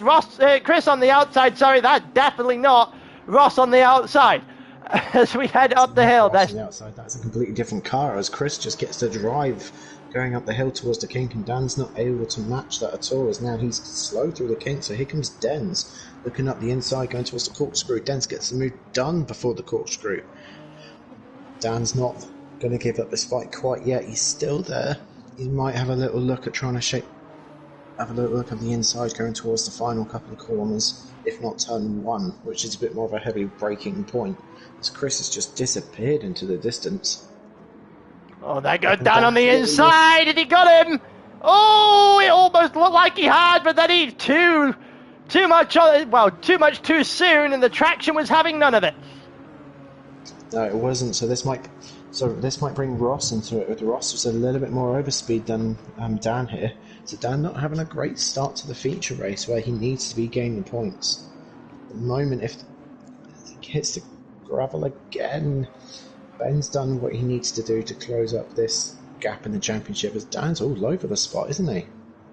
Speaker 1: Chris on the outside. Sorry, that's definitely not Ross on the outside. As we head up the hill,
Speaker 2: Ross on the outside, that's a completely different car. As Chris just gets to drive, going up the hill towards the kink, and Dan's not able to match that at all. As now he's slow through the kink. So here comes Denz, looking up the inside, going towards the corkscrew. Denz gets the move done before the corkscrew. Dan's not going to give up this fight quite yet. He's still there. He might have a little look at trying to have a little look on the inside going towards the final couple of corners, if not turn 1, which is a bit more of a heavy braking point, as Chris has just disappeared into the distance.
Speaker 1: Oh, there goes Dan on the inside, and he got him! Oh, it almost looked like he had, but then he too much too soon, and the traction was having none of it.
Speaker 2: No, it wasn't. So this might bring Ross into it. With Ross was a little bit more overspeed than Dan here. So Dan not having a great start to the feature race where he needs to be gaining points. At the moment, if he hits the gravel again, Ben's done what he needs to do to close up this gap in the championship, as Dan's all over the spot, isn't he?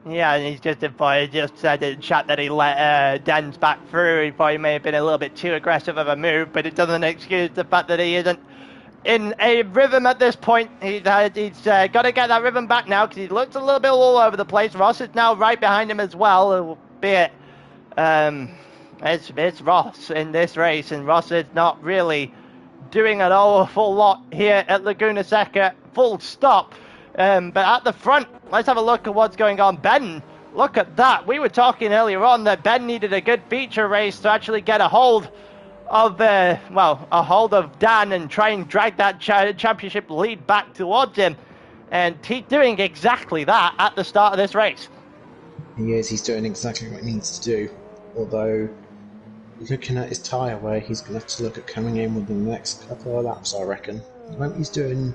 Speaker 1: Yeah, and he's just said in chat that he let Dens back through. He thought he may have been a little bit too aggressive of a move, but it doesn't excuse the fact that he isn't in a rhythm at this point. He's got to get that rhythm back now because he looks a little bit all over the place. Ross is now right behind him as well, albeit it's Ross in this race, and Ross is not really doing an awful lot here at Laguna Seca, full stop. But at the front, let's have a look at what's going on. Ben, look at that. We were talking earlier on that Ben needed a good feature race to actually get a hold of, a hold of Dan and try and drag that championship lead back towards him. And he's doing exactly that at the start of this race.
Speaker 2: He is. He's doing exactly what he needs to do. Although, looking at his tyre wear, he's going to have to look at coming in within the next couple of laps, I reckon. When he's doing...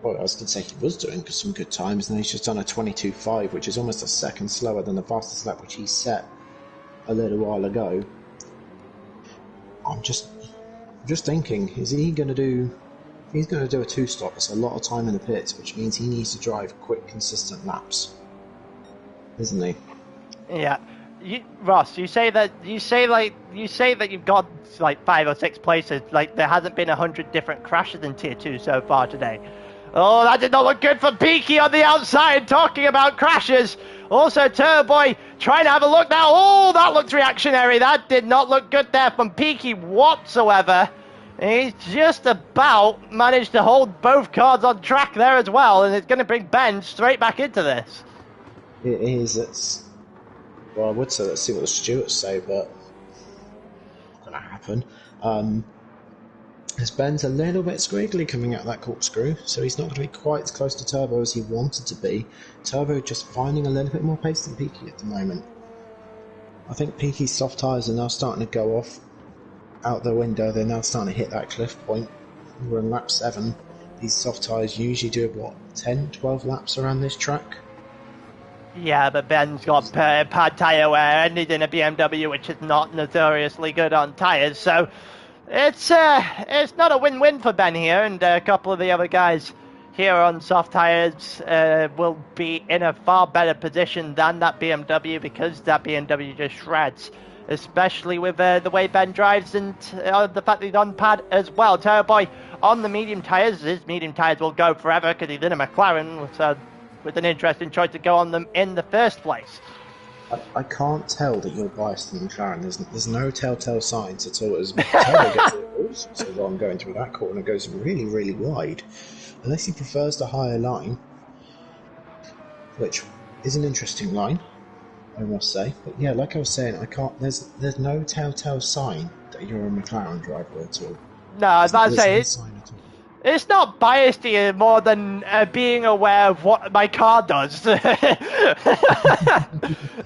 Speaker 2: Well, I was going to say he was doing some good times, and he's just done a 22.5, which is almost a second slower than the fastest lap which he set a little while ago. I'm just thinking, is he going to do... He's going to do a two-stop. That's a lot of time in the pits, which means he needs to drive quick, consistent laps, isn't he?
Speaker 1: Yeah. Ross, you say that you've got like 5 or 6 places. Like there hasn't been 100 different crashes in Tier 2 so far today. Oh, that did not look good for Peaky on the outside, talking about crashes. Also, Turboy trying to have a look now. Oh, that looks reactionary. That did not look good there from Peaky whatsoever. He's just about managed to hold both cars on track there as well, and it's going to bring Ben straight back into this.
Speaker 2: It is. Well, I would say let's see what the stewards say, but not going to happen. As Ben's a little bit squiggly coming out of that corkscrew, so he's not going to be quite as close to Turbo as he wanted to be. Turbo just finding a little bit more pace than Peaky at the moment. I think Peaky's soft tyres are now starting to go off out the window. They're now starting to hit that cliff point. We're in lap 7. These soft tyres usually do, what, 10, 12 laps around this track? Yeah,
Speaker 1: but Ben's got pad tyre wear and he's in a BMW, which is not notoriously good on tyres, so it's not a win-win for Ben here, and a couple of the other guys here on soft tyres will be in a far better position than that BMW, because that BMW just shreds, especially with the way Ben drives and the fact that he's on pad as well. Turboy on the medium tyres. His medium tyres will go forever because he's in a McLaren, so with an interesting choice to go on them in the first place.
Speaker 2: I can't tell that you're biased to McLaren. There's no telltale signs at all. As Turbo gets it all sorts of wrong going through that corner, goes really, really wide. Unless he prefers the higher line, which is an interesting line, I must say. But yeah, like I was saying, I can't. There's no telltale sign that you're a McLaren driver at all.
Speaker 1: No, I was about to say it's not biased here more than being aware of what my car does.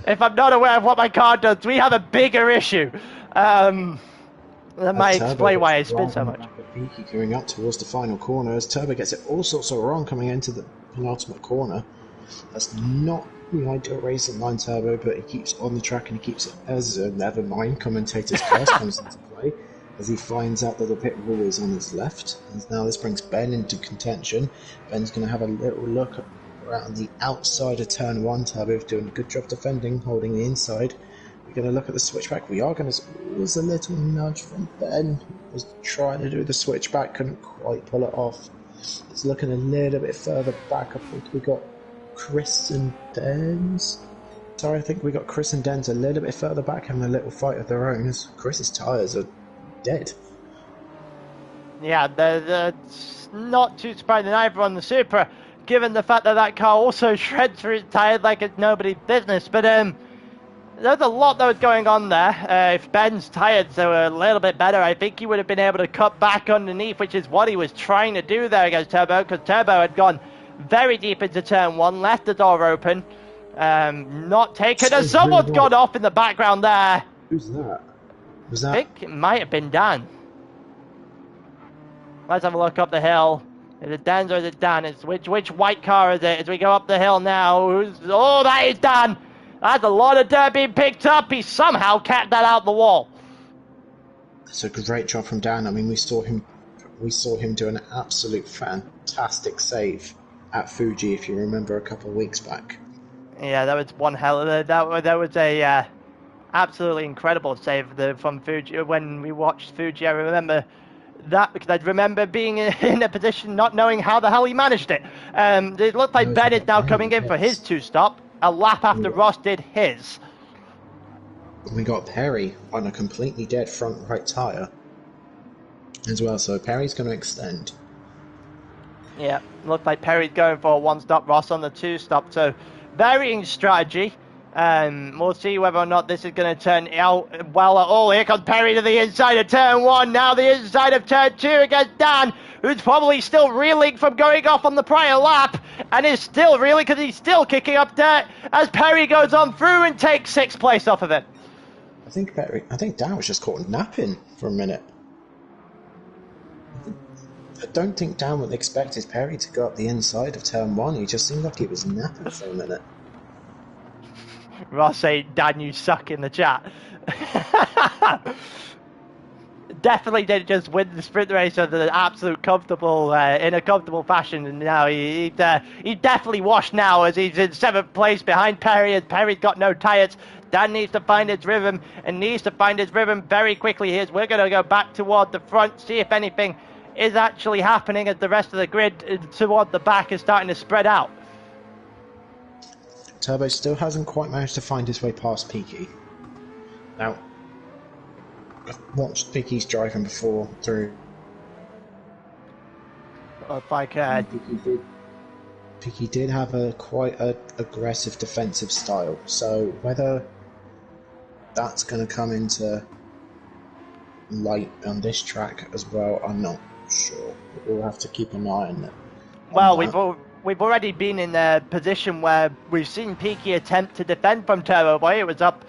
Speaker 1: If I'm not aware of what my car does, we have a bigger issue. That might explain why I spin so much.
Speaker 2: Peaky going up towards the final corner as Turbo gets it all sorts of wrong coming into the penultimate corner. That's not the ideal racing line, Turbo, but he keeps on the track and he keeps it as a never mind. Commentator's curse comes into play as he finds out that the pit wall is on his left. And now this brings Ben into contention. Ben's going to have a little look around the outside of turn 1. Turbo's doing a good job defending, holding the inside. We're going to look at the switchback. We are going to... It was a little nudge from Ben. He was trying to do the switchback, couldn't quite pull it off. It's looking a little bit further back. I think we got Chris and Dens. Sorry, I think we got Chris and Dens a little bit further back having a little fight of their own as Chris's tyres are dead.
Speaker 1: Yeah, that's not too surprising either on the Supra, given the fact that that car also shreds through its tyres like it's nobody's business. But there's a lot that was going on there. If Ben's tyres were a little bit better, I think he would have been able to cut back underneath, which is what he was trying to do there against Turbo, because Turbo had gone very deep into turn 1, left the door open, not taken, and someone's gone off in the background there.
Speaker 2: Who's that? Was that?
Speaker 1: I think it might have been Dan. Let's have a look up the hill. Is it Dan's or is it Dan? It's which white car is it? As we go up the hill now. Oh, that is Dan. That's a lot of dirt being picked up. He somehow kept that out the wall.
Speaker 2: It's a great job from Dan. I mean, we saw him do an absolute fantastic save at Fuji, if you remember, a couple of weeks back.
Speaker 1: Yeah, that was one hell of a, that was a absolutely incredible save from Fuji when we watched Fuji. I remember that because I remember being in a position not knowing how the hell he managed it. It looked like Ben is now coming in for his 2-stop, a lap after Ross did his.
Speaker 2: We got Perry on a completely dead front right tyre as well, so Perry's going to extend.
Speaker 1: Yeah, looked like Perry's going for a 1-stop, Ross on the 2-stop, so varying strategy. We'll see whether or not this is going to turn out well at all. Here comes Perry to the inside of turn 1, now the inside of turn 2 against Dan, who's probably still reeling from going off on the prior lap, and is still reeling because he's still kicking up dirt as Perry goes on through and takes 6th place off of it.
Speaker 2: I think Dan was just caught napping for a minute. I don't think Dan would expect his Perry to go up the inside of turn 1. He just seemed like he was napping for a minute.
Speaker 1: Ross saying, Dan, you suck in the chat. Definitely did just win the sprint race in an absolute comfortable, in a comfortable fashion, and now he's definitely washed now as he's in 7th place behind Perry, as Perry's got no tyres. Dan needs to find his rhythm, and needs to find his rhythm very quickly here. We're going to go back toward the front, see if anything is actually happening as the rest of the grid toward the back is starting to spread out.
Speaker 2: Turbo still hasn't quite managed to find his way past Peaky. Now, I've watched Peaky's driving before through.
Speaker 1: If I
Speaker 2: Peaky did have quite an aggressive defensive style, so whether that's going to come into light on this track as well, I'm not sure. We'll have to keep an eye on it.
Speaker 1: Well, we've already been in a position where we've seen Peaky attempt to defend from Turbo Boy. It was up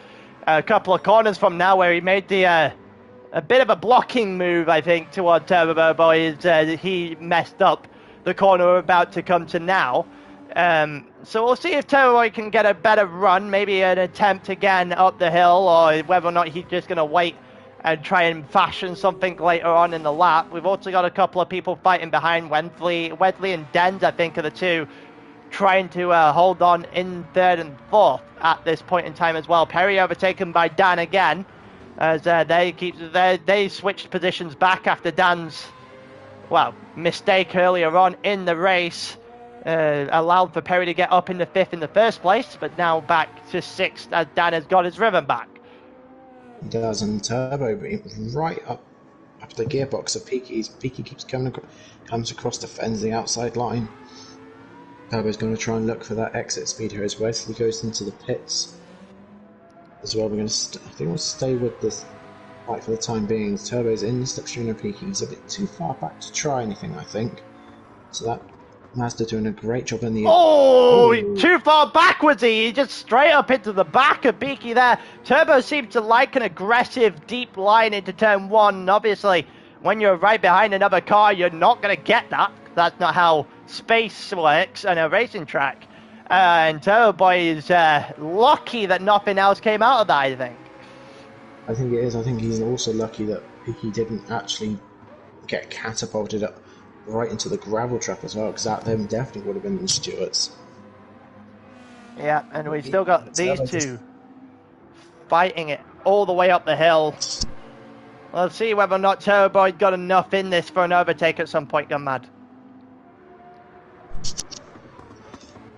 Speaker 1: a couple of corners from now where he made a bit of a blocking move, I think, toward Turbo Boy as he messed up the corner we're about to come to now. So we'll see if Turbo Boy can get a better run, maybe an attempt again up the hill, or whether or not he's just going to wait and try and fashion something later on in the lap. We've also got a couple of people fighting behind Wesley and Dens, I think, are the two trying to hold on in 3rd and 4th at this point in time as well. Perry overtaken by Dan again, as they switched positions back after Dan's mistake earlier on in the race. Allowed for Perry to get up into 5th in the first place, but now back to 6th as Dan has got his rhythm back.
Speaker 2: He does, and Turbo right up the gearbox of Peaky. Peaky keeps comes across the fence, the outside line. Turbo's going to try and look for that exit speed here as Wesley goes into the pits as well. We're going to, I think we'll stay with this right for the time being. Turbo's in the slipstream of Peaky. He's a bit too far back to try anything, I think. So that Mazda doing a great job in the...
Speaker 1: Too far backwards, he just straight up into the back of Peaky there. Turbo seems to like an aggressive deep line into turn 1, and obviously when you're right behind another car you're not going to get that. That's not how space works on a racing track, and Turbo Boy is lucky that nothing else came out of that, I think.
Speaker 2: I think it is. I think he's also lucky that Peaky didn't actually get catapulted up right into the gravel trap as well, because that then definitely would have been the Stewarts.
Speaker 1: Yeah, and we've still got these two fighting it all the way up the hill. Let's see whether or not Turbo Boy's got enough in this for an overtake at some point, gone mad.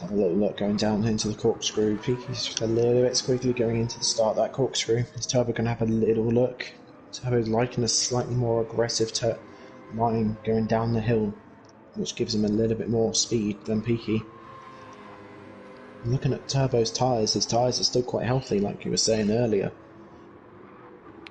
Speaker 2: Have a little look going down into the corkscrew. Peaky's a little bit squiggly going into the start of that corkscrew. Is Turbo going to have a little look? Turbo's liking a slightly more aggressive line going down the hill, which gives him a little bit more speed than Peaky. Looking at Turbo's tyres, his tyres are still quite healthy, like you were saying earlier.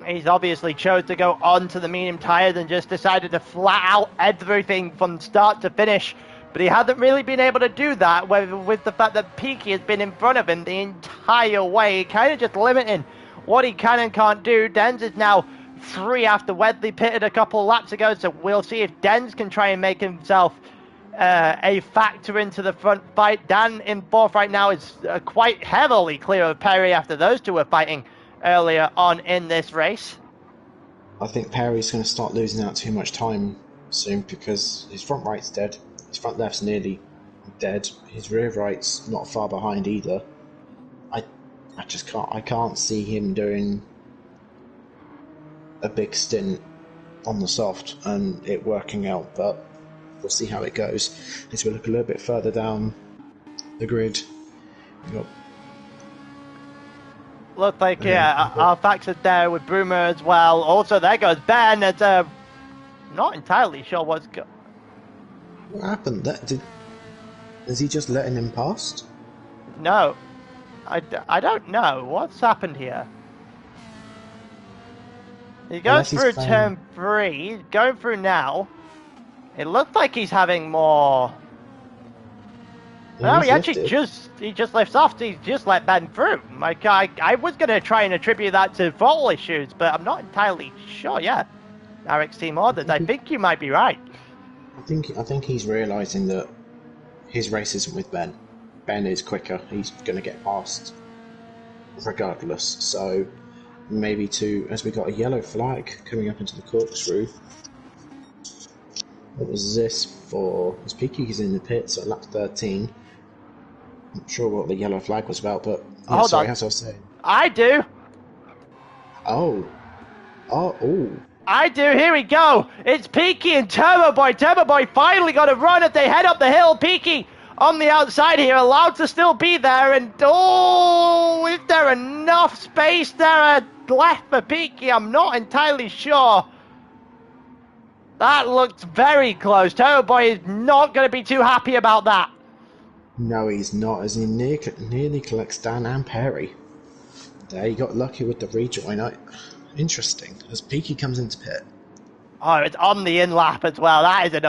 Speaker 1: He's obviously chose to go on to the medium tyres and just decided to flat out everything from start to finish. But he hasn't really been able to do that with the fact that Peaky has been in front of him the entire way, kind of just limiting what he can and can't do. Dens is now 3 after Wesley pitted a couple of laps ago, so we'll see if Dens can try and make himself a factor into the front fight. Dan in fourth right now is quite heavily clear of Perry after those two were fighting earlier on in this race.
Speaker 2: I think Perry's going to start losing out too much time soon because his front right's dead, his front left's nearly dead, his rear right's not far behind either. I can't see him doing a big stint on the soft and it working out, but we'll see how it goes. As we look a little bit further down the grid,
Speaker 1: Looks like, yeah, our facts are there with Broomer as well. Also, there goes Ben. It's not entirely sure what's going.
Speaker 2: What happened? Is he just letting him past?
Speaker 1: No, I don't know what's happened here. He goes through turn 3. He's going through now. It looks like he's having more. No, he actually just lifts off. He just let Ben through. Like I was gonna try and attribute that to throttle issues, but I'm not entirely sure. Yeah, Eric's team orders. I think you might be right.
Speaker 2: I think he's realizing that his race isn't with Ben. Ben is quicker. He's gonna get past regardless. So maybe as we got a yellow flag coming up into the corkscrew. What was this for? As Peaky's in the pits at lap 13. Not sure what the yellow flag was about, but yeah,
Speaker 1: hold
Speaker 2: sorry,
Speaker 1: on.
Speaker 2: as I was saying.
Speaker 1: I do.
Speaker 2: Oh.
Speaker 1: I do. Here we go. It's Peaky and Turbo Boy. Turbo Boy finally got a run as they head up the hill. Peaky on the outside here, allowed to still be there. And oh, is there enough space there left for Peaky? I'm not entirely sure. That looks very close. Turbo Boy is not going to be too happy about that.
Speaker 2: No, he's not, as he nearly collects Dan and Perry. There, he got lucky with the rejoin. Interesting, as Peaky comes into pit.
Speaker 1: Oh, it's on the in-lap as well. That is an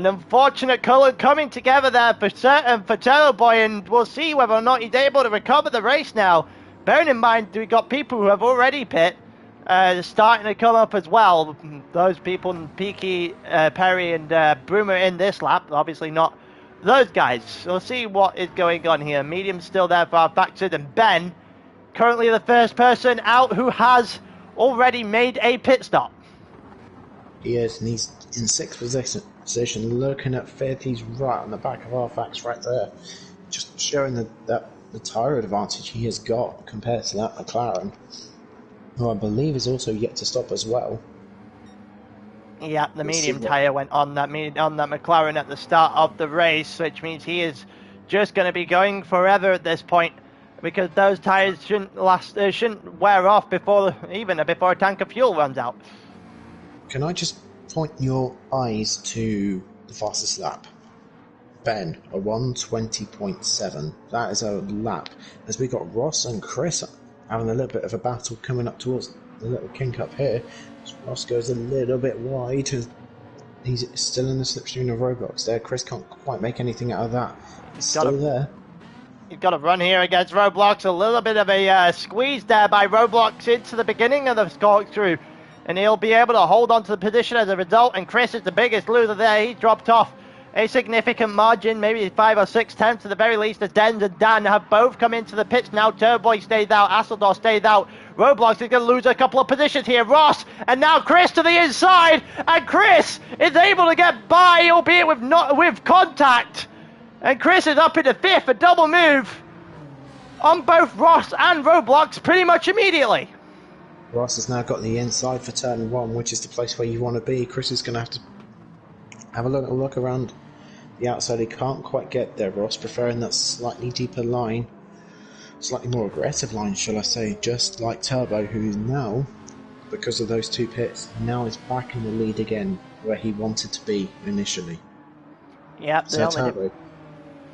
Speaker 1: unfortunate colour coming together there for certain for Turbo Boy, and we'll see whether or not he's able to recover the race now. Bearing in mind, we've got people who have already pit. Starting to come up as well. Those people, Peaky, Perry and Broomer in this lap. Obviously not those guys. We'll see what is going on here. Medium's still there for our factored, and Ben, currently the first person out who has already made a pit stop.
Speaker 2: He is, and he's in 6th position, looking at 5th. He's right on the back of our facts right there. Just showing the tyre advantage he has got compared to that McLaren, who I believe is also yet to stop as well.
Speaker 1: Yeah, the medium tyre went on that McLaren at the start of the race, which means he is just going to be going forever at this point, because those tyres shouldn't wear off before a tank of fuel runs out.
Speaker 2: Can I just point your eyes to the fastest lap? Ben, a 1:20.7. That is a lap. As we got Ross and Chris having a little bit of a battle coming up towards the little kink up here. Ross goes a little bit wide. He's still in the slipstream of Roblox there. Chris can't quite make anything out of that. He's still there.
Speaker 1: You've got to run here against Roblox. A little bit of a squeeze there by Roblox into the beginning of the corkscrew. And he'll be able to hold on to the position as a result. And Chris is the biggest loser there. He dropped off a significant margin, maybe 5 or 6 tenths at the very least, as Denz and Dan have both come into the pits now. Turboy stays out, Asseldor stays out. Roblox is going to lose a couple of positions here. Ross, and now Chris to the inside, and Chris is able to get by, albeit with contact. And Chris is up into 5th, a double move on both Ross and Roblox pretty much immediately.
Speaker 2: Ross has now got the inside for turn 1, which is the place where you want to be. Chris is going to have to have a little look around the outside. He can't quite get there, Ross, preferring that slightly deeper line, slightly more aggressive line, shall I say, just like Turbo, who now, because of those 2 pits, now is back in the lead again, where he wanted to be initially.
Speaker 1: Yep.
Speaker 2: So Turbo,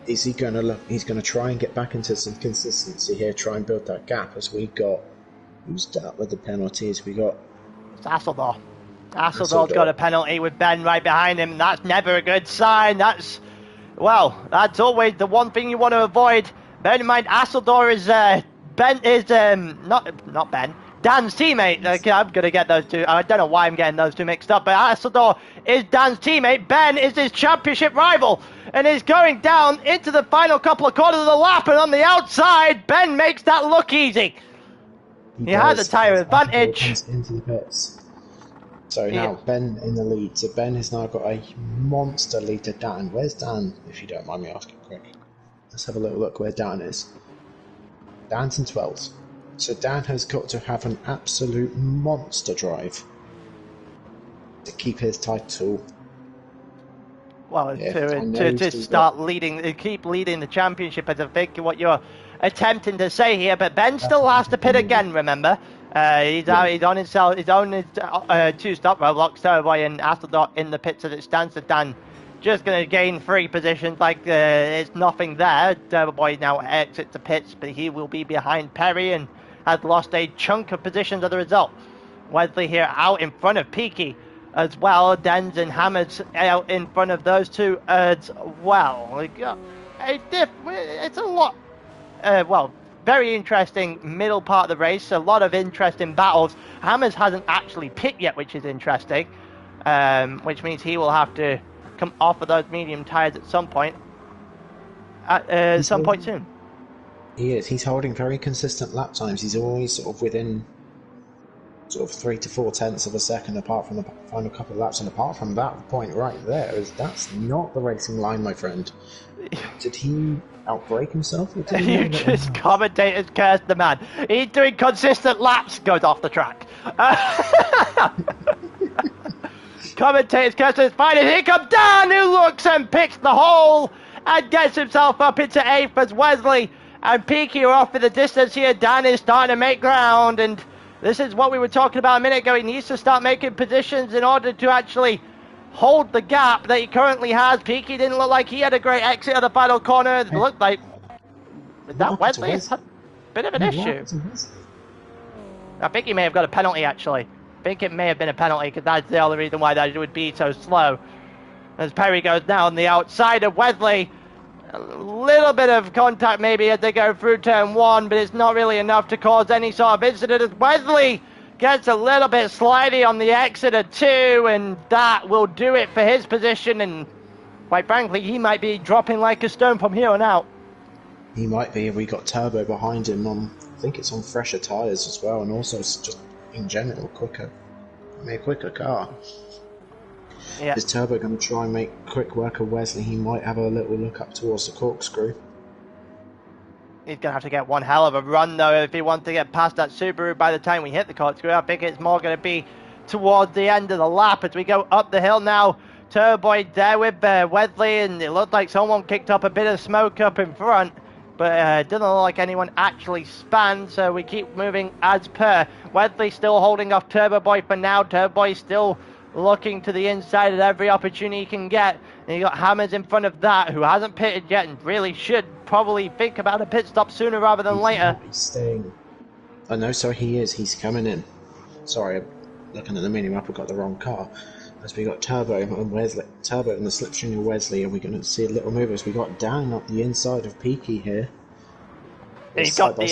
Speaker 2: is he going to look? He's going to try and get back into some consistency here, try and build that gap, as we got. Who's dealt with the penalties? We got.
Speaker 1: It's Asseldor. Asseldor's got a penalty with Ben right behind him. That's never a good sign. That's always the one thing you want to avoid. Bear in mind, Asseldor is not Ben. Dan's teammate. Okay, I'm going to get those two. I don't know why I'm getting those two mixed up, but Asador is Dan's teammate. Ben is his championship rival and is going down into the final couple of quarters of the lap. And on the outside, Ben makes that look easy. He has a tyre advantage.
Speaker 2: Comes into the pits. So now Ben in the lead. So Ben has now got a monster lead to Dan. Where's Dan, if you don't mind me asking quick? Let's have a little look where Dan is. Dan's in 12th. So Dan has got to have an absolute monster drive to keep his title.
Speaker 1: Well, to start leading, keep leading the championship, I think what you're attempting to say here. But Ben still has to pit again, remember? He's on his own two-stop roadblocks, Turboy and Astrodot in the pits as it stands. So Dan just going to gain 3 positions like it's nothing there. Turboy now exits the pits, but he will be behind Perry and has lost a chunk of positions as a result. Wesley here out in front of Peaky as well. Dens and Hammers out in front of those two as well. It's a lot, very interesting middle part of the race. A lot of interesting battles. Hammers hasn't actually pit yet, which is interesting. Which means he will have to come off of those medium tyres at some point. Soon.
Speaker 2: He is. He's holding very consistent lap times. He's always sort of within 3 to 4 tenths of a second apart from the final couple of laps. And apart from that point right there, that's not the racing line, my friend. Did he outbrake himself? Or did
Speaker 1: you just commentators cursed the man. He's doing consistent laps, goes off the track. Commentators cursed his fine, and here comes Dan, who looks and picks the hole and gets himself up into 8th as Wesley and Peaky are off in the distance here. Dan is starting to make ground, and this is what we were talking about a minute ago. He needs to start making positions in order to actually hold the gap that he currently has. Peaky didn't look like he had a great exit of the final corner. It looked like that Wesley has had a bit of an issue. I think he may have got a penalty, actually. I think it may have been a penalty, because that's the only reason why that would be so slow. As Perry goes down the outside of Wesley. A little bit of contact maybe as they go through turn 1, but it's not really enough to cause any sort of incident as Wesley gets a little bit slidey on the exit of 2, and that will do it for his position, and quite frankly, he might be dropping like a stone from here on out.
Speaker 2: He might be, and we got Turbo behind him on, I think it's on fresher tyres as well, and also just in general quicker car.
Speaker 1: Yeah.
Speaker 2: Is Turbo going to try and make quick work of Wesley? He might have a little look up towards the corkscrew.
Speaker 1: He's going to have to get one hell of a run, though, if he wants to get past that Subaru by the time we hit the corkscrew. I think it's more going to be towards the end of the lap as we go up the hill now. Turbo there with Wesley, and it looked like someone kicked up a bit of smoke up in front. But it doesn't look like anyone actually spanned, so we keep moving as per. Wesley still holding off Turbo Boy for now. Turbo Boy still looking to the inside at every opportunity he can get. And you got Hammers in front of that, who hasn't pitted yet and really should probably think about a pit stop sooner rather than later.
Speaker 2: He's staying. Oh no, sorry, he is. He's coming in. Sorry, looking at the mini-map, we got the wrong car. As we got Turbo and Wesley, Turbo and the slipstream of Wesley, and we're going to see a little move as we got Dan up the inside of Peaky here.
Speaker 1: He's got the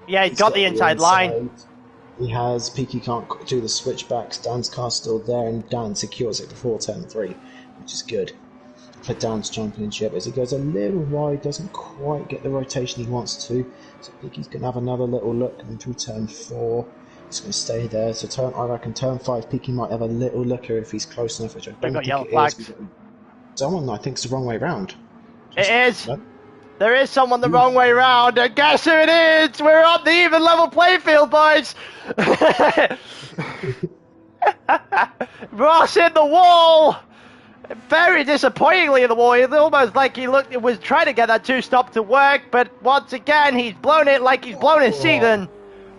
Speaker 1: he's got the inside line.
Speaker 2: He has Peaky can't do the switchbacks. Dan's car's still there, and Dan secures it before turn 3, which is good for Dan's championship. As he goes a little wide, doesn't quite get the rotation he wants to. So Peaky's going to have another little look coming through turn 4. He's going to stay there. So I reckon turn 5, Peaky might have a little looker if he's close enough, which I don't think
Speaker 1: yellow
Speaker 2: it
Speaker 1: flags.
Speaker 2: is. Someone I think it's the wrong way round.
Speaker 1: It is. No? There is someone the wrong way round, and guess who it is? We're on the even level playing field, boys. Ross in the wall. Very disappointingly in the wall. It's almost like he was trying to get that 2-stop to work, but once again he's blown it like he's blown his season.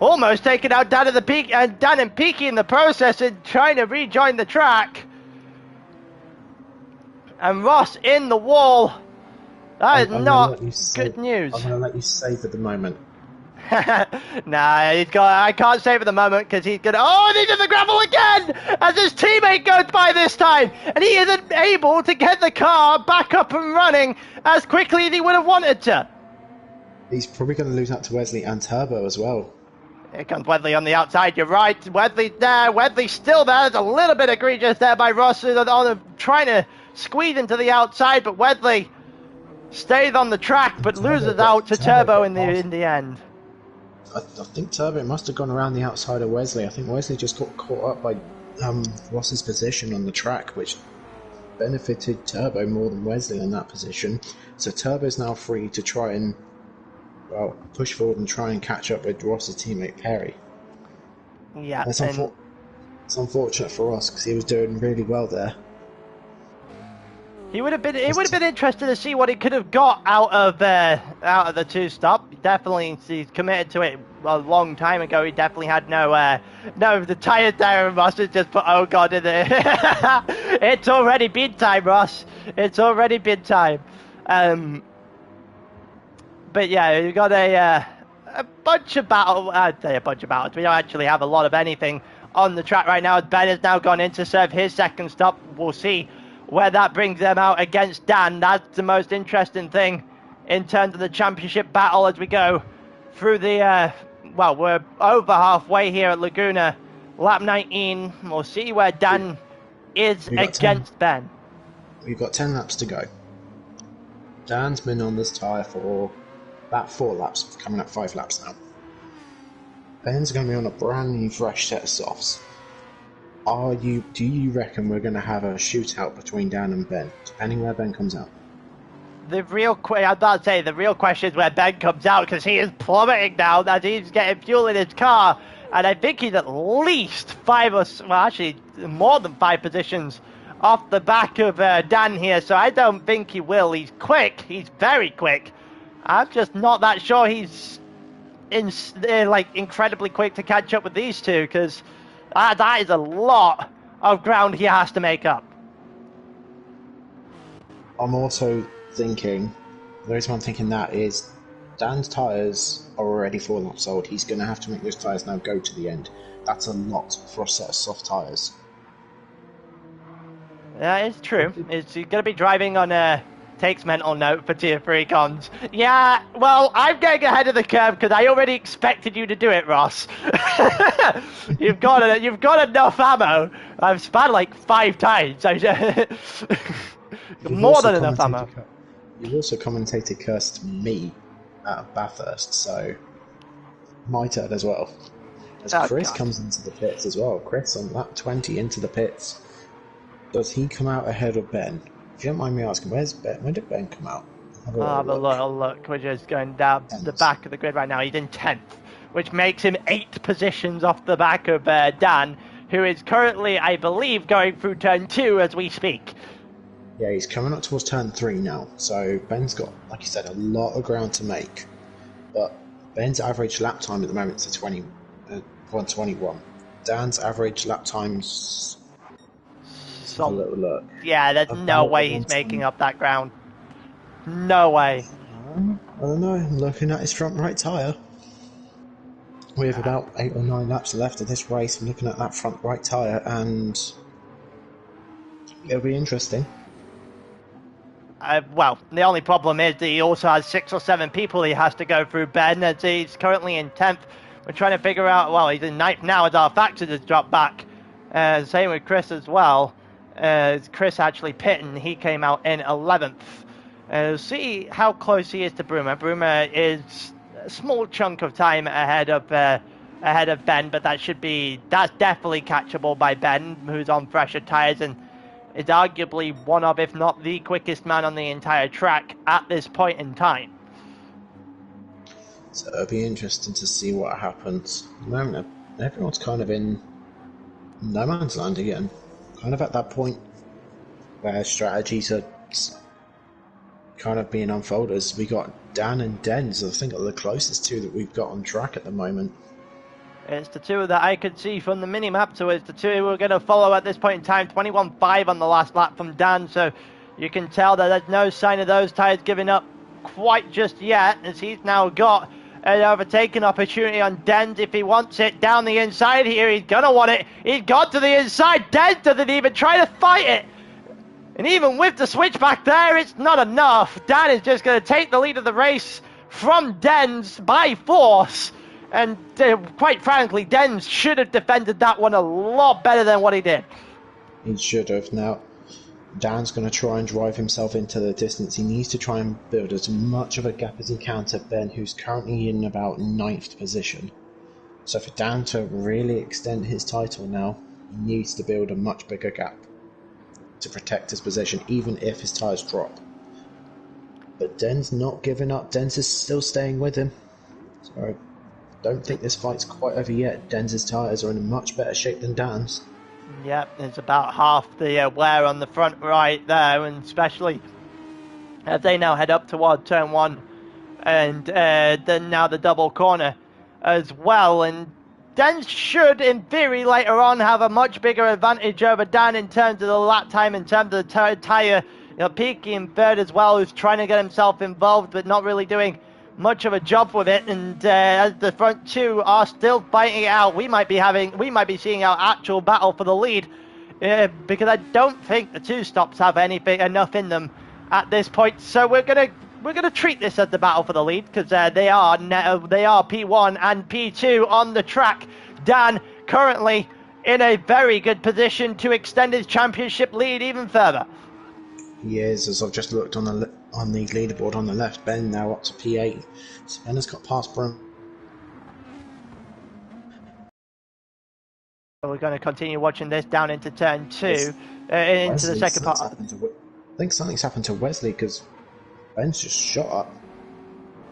Speaker 1: Almost taking out Dan and Peaky in the process and trying to rejoin the track. And Ross in the wall. That is not good news.
Speaker 2: I'm going to let you save at the moment.
Speaker 1: Nah, I can't save at the moment because he's going to... Oh, and he's in the gravel again! As his teammate goes by this time! And he isn't able to get the car back up and running as quickly as he would have wanted to.
Speaker 2: He's probably going to lose out to Wesley and Turbo as well.
Speaker 1: Here comes Wedley on the outside. You're right. Wedley's there. Wedley's still there. There's a little bit egregious there by Ross trying to squeeze into the outside, but Wedley stays on the track, but loses out to Turbo in the end.
Speaker 2: I think Turbo must have gone around the outside of Wesley. I think Wesley just got caught up by Ross's position on the track, which benefited Turbo more than Wesley in that position. So Turbo's now free to try and push forward and try and catch up with Ross's teammate Perry.
Speaker 1: Yeah,
Speaker 2: it's unfortunate for Ross because he was doing really well there.
Speaker 1: It would have been interesting to see what he could have got out of the two stop. Definitely, he's committed to it a long time ago. He definitely had the tyres there, and Ross has just put "oh god" in there. It's already been time, Ross. It's already been time. But yeah, you've got a bunch of battles. I'd say a bunch of battles. We don't actually have a lot of anything on the track right now. Ben has now gone in to serve his second stop. We'll see where that brings them out against Dan. That's the most interesting thing in terms of the championship battle as we go through the, we're over halfway here at Laguna. Lap 19, we'll see where Dan is against Ben.
Speaker 2: We've got 10 laps to go. Dan's been on this tyre for about 4 laps, coming up 5 laps now. Ben's going to be on a brand new fresh set of softs. Do you reckon we're going to have a shootout between Dan and Ben, depending where Ben comes out?
Speaker 1: I'm about to say the real question is where Ben comes out, because he is plummeting now as he's getting fuel in his car, and I think he's at least more than 5 positions off the back of Dan here, so I don't think he will. He's quick, he's very quick. I'm just not that sure he's incredibly quick to catch up with these two, because that is a lot of ground he has to make up.
Speaker 2: I'm also thinking, the reason I'm thinking that is Dan's tyres are already 4 laps old. He's going to have to make those tyres now go to the end. That's a lot for a set of soft tyres.
Speaker 1: Yeah, it's true. He's going to be driving on takes mental note for Tier 3 cons. Yeah, well, I'm getting ahead of the curve because I already expected you to do it, Ross. You've got enough ammo. I've spun like 5 times. More than enough ammo.
Speaker 2: You've also commentated cursed me out of Bathurst, so my turn as well. As Chris comes into the pits as well. Chris on lap 20 into the pits. Does he come out ahead of Ben? If you don't mind me asking, where's Ben? When did Ben come out?
Speaker 1: Have a little look. We're just going down the back of the grid right now. He's in 10th, which makes him 8 positions off the back of Dan, who is currently, I believe, going through turn 2 as we speak.
Speaker 2: Yeah, he's coming up towards turn 3 now. So Ben's got, like you said, a lot of ground to make. But Ben's average lap time at the moment is 1:21. Dan's average lap time's... a little look.
Speaker 1: Yeah, there's no way he's making up that ground. No way.
Speaker 2: I don't know. I'm looking at his front right tyre. We have about 8 or 9 laps left of this race. I'm looking at that front right tyre, and it'll be interesting.
Speaker 1: Well, the only problem is that he also has 6 or 7 people he has to go through, Ben, as he's currently in 10th. We're trying to figure out, well, he's in 9th now as our factors has dropped back. Same with Chris as well. Chris actually pitting, he came out in 11th. See how close he is to Bruma. Bruma is a small chunk of time ahead of Ben, but that's definitely catchable by Ben, who's on fresher tyres and is arguably one of, if not the quickest man on the entire track at this point in time.
Speaker 2: So it'll be interesting to see what happens. At the moment, everyone's kind of in no man's land again. Kind of at that point where strategies are kind of being unfolded. We got Dan and Dens, I think, are the closest two that we've got on track at the moment.
Speaker 1: It's the two that I could see from the mini-map, so it's the two we're going to follow at this point in time. 21.5 on the last lap from Dan, so you can tell that there's no sign of those tyres giving up quite just yet, as he's now got an overtaking opportunity on Dens if he wants it. Down the inside here, he's going to want it. He's got to the inside. Dens doesn't even try to fight it. And even with the switchback there, it's not enough. Dan is just going to take the lead of the race from Dens by force. And quite frankly, Dens should have defended that one a lot better than what he did.
Speaker 2: He should have. Now, Dan's going to try and drive himself into the distance. He needs to try and build as much of a gap as he can to Ben, who's currently in about 9th position. So for Dan to really extend his title now, he needs to build a much bigger gap to protect his position, even if his tyres drop. But Den's not giving up. Den's is still staying with him. So I don't think this fight's quite over yet. Den's tyres are in much better shape than Dan's.
Speaker 1: Yep, it's about half the wear on the front right there, and especially as they now head up toward turn 1 and then now the double corner as well. And Dan should, in theory, later on have a much bigger advantage over Dan in terms of the lap time, in terms of the tyre. You know, Peaky in third as well, who's trying to get himself involved but not really doing much of a job with it. And as the front two are still fighting it out, we might be seeing our actual battle for the lead, because I don't think the two stops have enough in them at this point. So we're gonna treat this as the battle for the lead, because they are P1 and P2 on the track. Dan currently in a very good position to extend his championship lead even further.
Speaker 2: He is, as I've just looked on the leaderboard on the left. Ben now up to P8. So Ben has got past Broom.
Speaker 1: We're going to continue watching this down into turn 2, into the second part.
Speaker 2: I think something's happened to Wesley, because Ben's just shot up.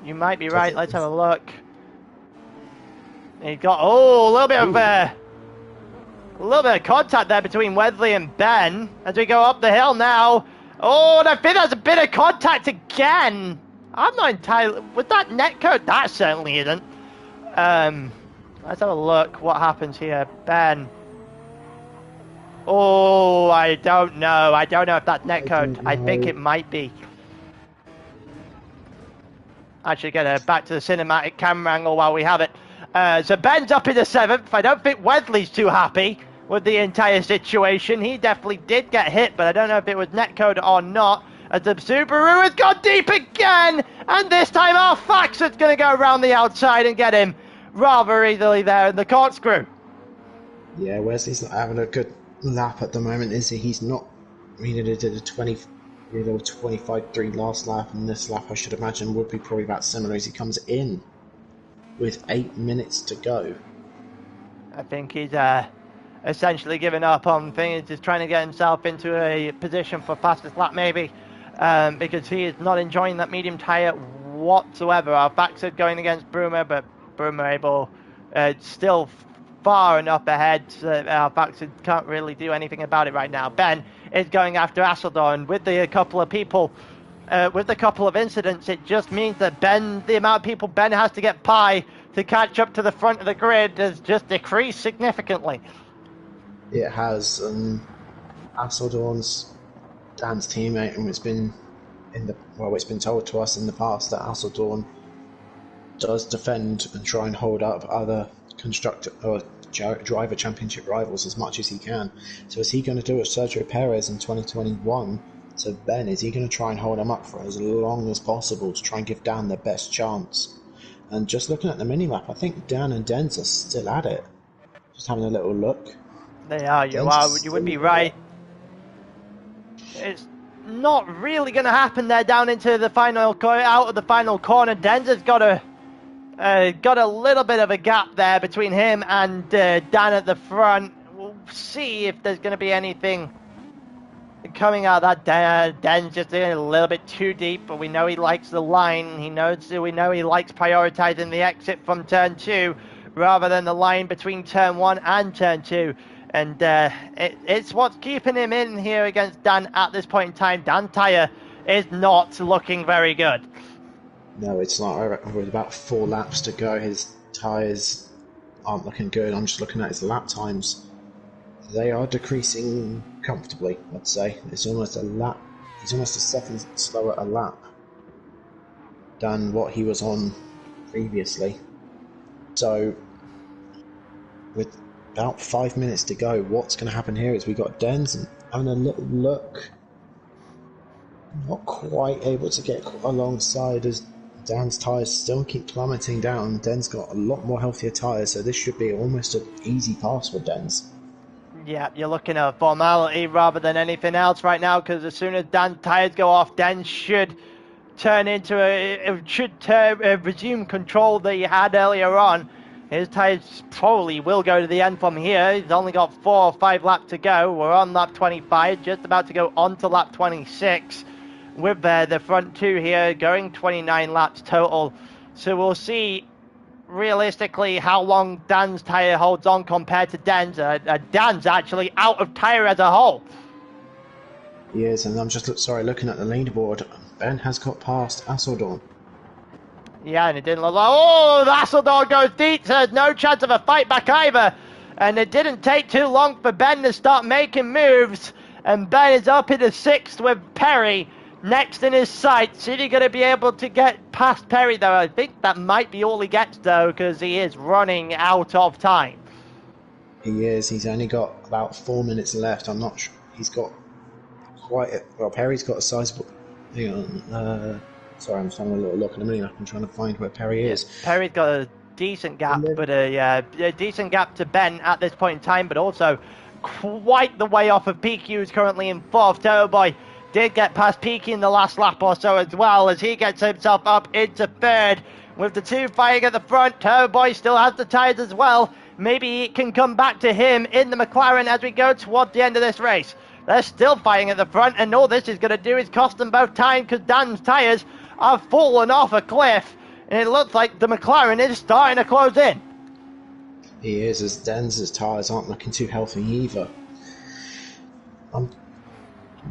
Speaker 1: You might be right. Let's have a look. He got a little bit of contact there between Wesley and Ben as we go up the hill now. Oh, and I think there's a bit of contact again. I'm not entirely... Was that netcode? That certainly isn't. Let's have a look. What happens here? Ben. Oh, I don't know. I don't know if that's netcode. I think it might be. Actually, get back to the cinematic camera angle while we have it. So Ben's up in the 7th. I don't think Wesley's too happy with the entire situation. He definitely did get hit, but I don't know if it was netcode or not. As the Subaru has gone deep again, and this time our Fax is going to go around the outside and get him rather easily there in the corkscrew.
Speaker 2: Yeah, Wesley's not having a good lap at the moment, is he? He's not. He did a 25.3 last lap, and this lap I should imagine would be probably about similar as he comes in with 8 minutes to go.
Speaker 1: I think he's essentially given up on things, just trying to get himself into a position for fastest lap maybe, because he is not enjoying that medium tyre whatsoever. Our Fax are going against Broomer, but Broomer able still far enough ahead that our Fax can't really do anything about it right now. Ben is going after Asseldorn with a couple of people. With a couple of incidents, it just means that the amount of people Ben has to get by to catch up to the front of the grid has just decreased significantly.
Speaker 2: It has, and Asseldorn's Dan's teammate, and it's been told to us in the past that Asseldorn does defend and try and hold up other driver championship rivals as much as he can. So is he going to do it Sergio Perez in 2021 to Ben? Is he going to try and hold him up for as long as possible to try and give Dan the best chance? And just looking at the minimap, I think Dan and Denz are still at it. Just having a little look.
Speaker 1: They are, you would be right. It's not really going to happen there down into the final, out of the final corner. Denz has got a little bit of a gap there between him and Dan at the front. We'll see if there's going to be anything coming out of that. Dan's just in a little bit too deep, but we know he likes the line. We know he likes prioritizing the exit from turn 2 rather than the line between turn 1 and turn 2. And it's what's keeping him in here against Dan at this point in time. Dan's tyre is not looking very good.
Speaker 2: No, it's not. With about 4 laps to go, his tyres aren't looking good. I'm just looking at his lap times. They are decreasing comfortably, I'd say. It's almost a lap. He's almost a second slower a lap than what he was on previously. So, with about 5 minutes to go, what's going to happen here is we got Denz having a little look. Not quite able to get alongside as Dan's tyres still keep plummeting down. Den's got a lot more healthier tyres, so this should be almost an easy pass for Den's.
Speaker 1: Yeah, you're looking at a formality rather than anything else right now, because as soon as Dan's tyres go off, Den should turn into resume control that he had earlier on. His tyres probably will go to the end from here. He's only got 4 or 5 laps to go. We're on lap 25, just about to go on to lap 26 with the front two here going 29 laps total. So we'll see realistically how long Dan's tyre holds on compared to Dan's. Dan's actually out of tyre as a whole.
Speaker 2: He is, and I'm just looking at the leaderboard. Ben has got past Asseldorn.
Speaker 1: Yeah, and it didn't look like... Oh, the Asseldorn goes deep, so there's no chance of a fight back either. And it didn't take too long for Ben to start making moves. And Ben is up into 6th with Perry next in his sights. Is he going to be able to get past Perry, though? I think that might be all he gets, though, because he is running out of time.
Speaker 2: He is. He's only got about 4 minutes left. I'm not sure. He's got well, Perry's got a sizable... Hang on. Sorry, I'm just having a little look at the mini-map. I'm trying to find where Perry is.
Speaker 1: Perry's got a decent gap, but a decent gap to Ben at this point in time, but also quite the way off of PQ, who's currently in 4th. Turbo Boy did get past PQ in the last lap or so as well, as he gets himself up into 3rd. With the two fighting at the front, Turbo Boy still has the tyres as well. Maybe it can come back to him in the McLaren as we go toward the end of this race. They're still fighting at the front, and all this is going to do is cost them both time, because Dan's tyres are fallen off a cliff, and it looks like the McLaren is starting to close in.
Speaker 2: He is, as Dan's tyres aren't looking too healthy either.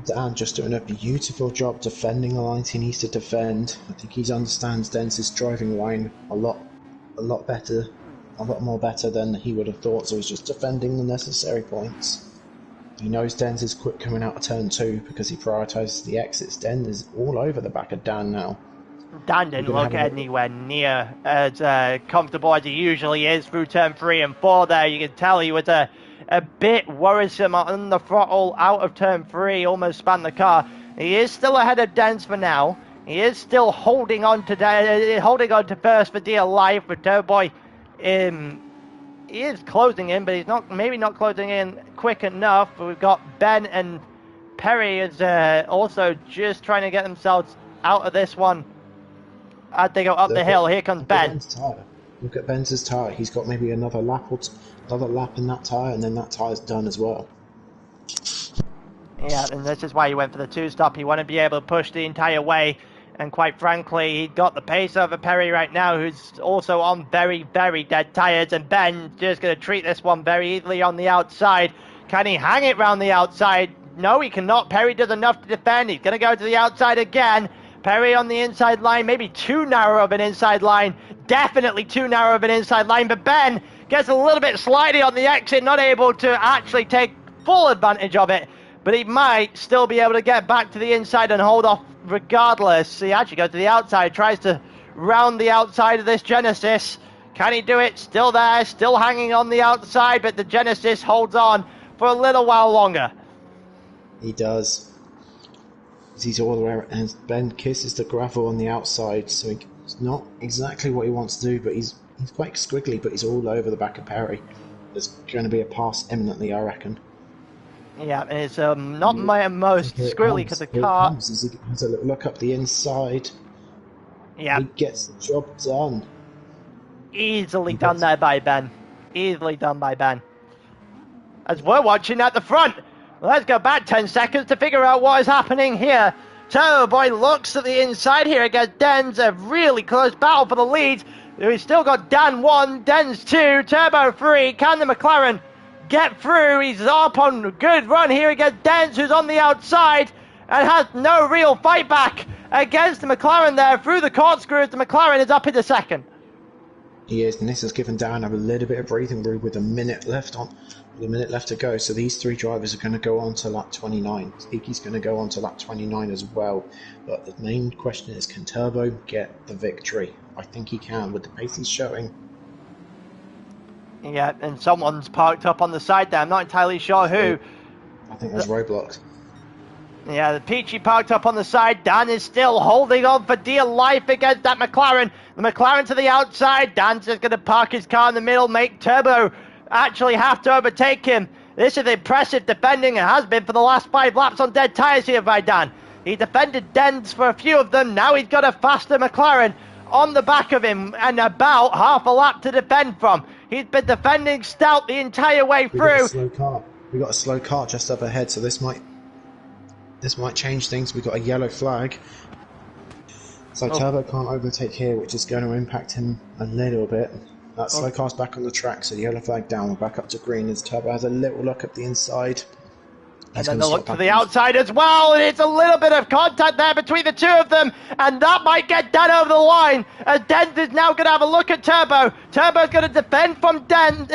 Speaker 2: Dan just doing a beautiful job defending the lines he needs to defend. I think he understands Dan's driving line a lot better, a lot more better than he would have thought, so he's just defending the necessary points. He knows Denz is quick coming out of turn 2 because he prioritises the exits. Den is all over the back of Dan now.
Speaker 1: Dan didn't look anywhere near as comfortable as he usually is through turn 3 and 4 there. You can tell he was a bit worrisome on the throttle out of turn 3, almost spun the car. He is still ahead of Denz for now. He is still holding on to first for dear life, but Doughboy he is closing in, but he's maybe not closing in quick enough. But we've got Ben and Perry is also just trying to get themselves out of this one as they go up the hill. Here comes Ben.
Speaker 2: Look at Ben's tyre. He's got maybe another lap in that tyre, and then that tyre's done as well.
Speaker 1: Yeah, and this is why he went for the 2-stop. He wanted to be able to push the entire way. And quite frankly, he got the pace over Perry right now, who's also on very, very dead tyres. And Ben just going to treat this one very easily on the outside. Can he hang it round the outside? No, he cannot. Perry does enough to defend. He's going to go to the outside again. Perry on the inside line, maybe too narrow of an inside line. Definitely too narrow of an inside line. But Ben gets a little bit slidey on the exit, not able to actually take full advantage of it. But he might still be able to get back to the inside and hold off regardless. He actually goes to the outside, tries to round the outside of this Genesis. Can he do it? Still there, still hanging on the outside, but the Genesis holds on for a little while longer.
Speaker 2: He does. He's all the way around, and Ben kisses the gravel on the outside, so it's not exactly what he wants to do, but he's quite squiggly, but he's all over the back of Perry. There's going to be a pass imminently, I reckon.
Speaker 1: Yeah, and it's not my most squirrely because the car...
Speaker 2: He has a little look up the inside.
Speaker 1: Yeah.
Speaker 2: He gets the job done.
Speaker 1: Easily done there by Ben. Easily done by Ben. As we're watching at the front, let's go back 10 seconds to figure out what is happening here. Turbo Boy looks at the inside here against Denz. A really close battle for the lead. We've still got Dan 1, Denz 2, Turbo 3. Can the McLaren get through? He's up on a good run here against Denz, who's on the outside and has no real fight back against the McLaren there through the corkscrews. The McLaren is up into 2nd.
Speaker 2: He is, and this has given Dan a little bit of breathing room with a minute left to go. So these 3 drivers are going to go on to lap 29. Speaky's going to go on to lap 29 as well. But the main question is, can Turbo get the victory? I think he can with the pace he's showing.
Speaker 1: Yeah, and someone's parked up on the side there. I'm not entirely sure who.
Speaker 2: I think there's roadblocks.
Speaker 1: Yeah, the Peachy parked up on the side. Dan is still holding on for dear life against that McLaren. The McLaren to the outside. Dan's just going to park his car in the middle, make Turbo actually have to overtake him. This is impressive defending. It has been for the last 5 laps on dead tyres here by Dan. He defended Dens for a few of them. Now he's got a faster McLaren on the back of him and about half a lap to defend from. He's been defending stout the entire way through.
Speaker 2: We got a slow car just up ahead, so this might change things. We've got a yellow flag. So Turbo can't overtake here, which is going to impact him a little bit. That slow car's back on the track, so the yellow flag down. We're back up to green as Turbo has a little look at the inside.
Speaker 1: And then the look to the outside as well, and it's a little bit of contact there between the two of them, and that might get Dan over the line, as Dens is now going to have a look at Turbo. Turbo's going to defend from Dens,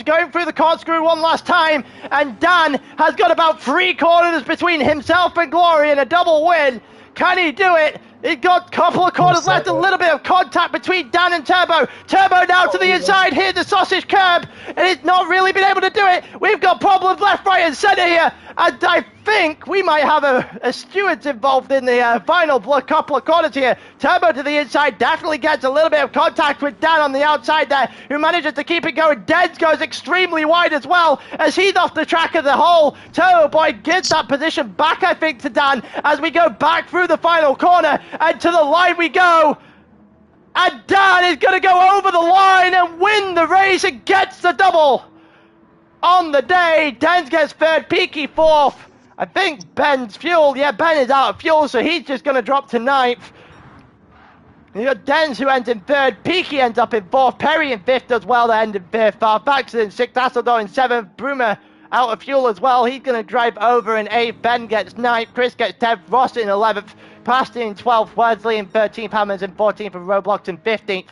Speaker 1: going through the corkscrew one last time, and Dan has got about 3 corners between himself and Glory in a double win. Can he do it? He's got a couple of corners left, a little bit of contact between Dan and Turbo. Turbo now to the inside, here the sausage curb, and he's not really been able to do it. We've got problems left, right and centre here, and I think we might have a stewards involved in the final couple of corners here. Turbo to the inside definitely gets a little bit of contact with Dan on the outside there, who manages to keep it going. Dens goes extremely wide as well, as he's off the track of the hole. Turbo Boy gives that position back, I think, to Dan, as we go back through the final corner, and to the line we go. And Dan is going to go over the line and win the race and gets the double. On the day, Dens gets third, Peaky fourth. I think Ben's fuel. Yeah, Ben is out of fuel, so he's just going to drop to 9th. You got Dens who ends in 3rd. Peaky ends up in 4th. Perry in 5th as well, to end in 5th. Fax in 6th. Hasseldor in 7th. Brumer out of fuel as well. He's going to drive over in 8th. Ben gets 9th. Chris gets 10th. Ross in 11th. Pasty in 12th. Worsley in 13th. Hammers in 14th. And Roblox in 15th.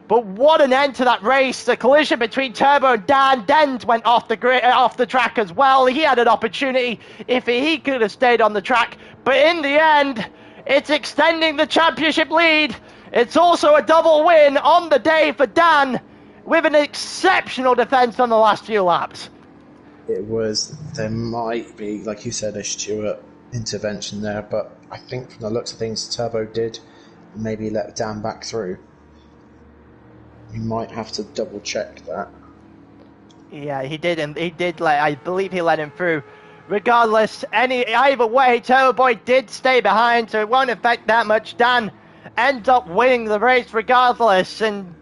Speaker 1: But what an end to that race. The collision between Turbo and Dan. Dens went off the track as well. He had an opportunity if he could have stayed on the track. But in the end, it's extending the championship lead. It's also a double win on the day for Dan, with an exceptional defense on the last few laps.
Speaker 2: There might be, like you said, a Stewart intervention there, but I think from the looks of things, Turbo did maybe let Dan back through. We might have to double check that.
Speaker 1: Yeah, he did, and I believe he let him through. Regardless, either way, Turbo Boy did stay behind, so it won't affect that much. Dan ends up winning the race regardless, and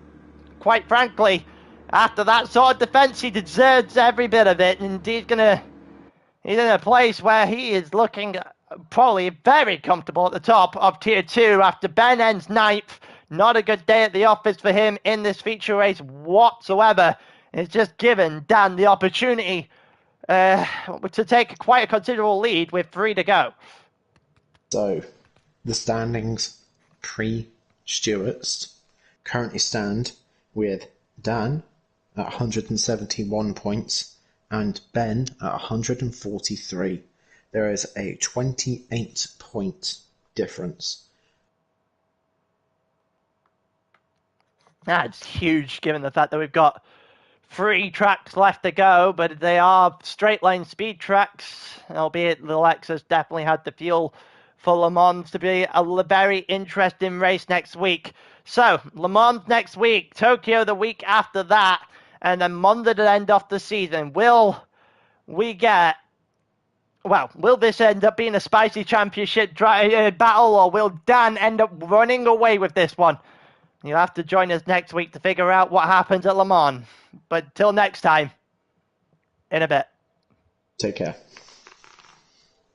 Speaker 1: quite frankly, after that sort of defense, he deserves every bit of it, and he's in a place where he is looking probably very comfortable at the top of Tier 2 after Ben ends 9th. Not a good day at the office for him in this feature race whatsoever. It's just given Dan the opportunity to take quite a considerable lead with 3 to go.
Speaker 2: So, the standings pre-Stewarts currently stand with Dan at 171 points and Ben at 143. There is a 28-point difference.
Speaker 1: That's huge, given the fact that we've got 3 tracks left to go, but they are straight line speed tracks, albeit the Lexus definitely had the fuel for Le Mans to be a very interesting race next week. So, Le Mans next week, Tokyo the week after that, and then Monza to end off the season. Will this end up being a spicy championship battle, or will Dan end up running away with this one? You'll have to join us next week to figure out what happens at Le Mans. But till next time, in a bit.
Speaker 2: Take care.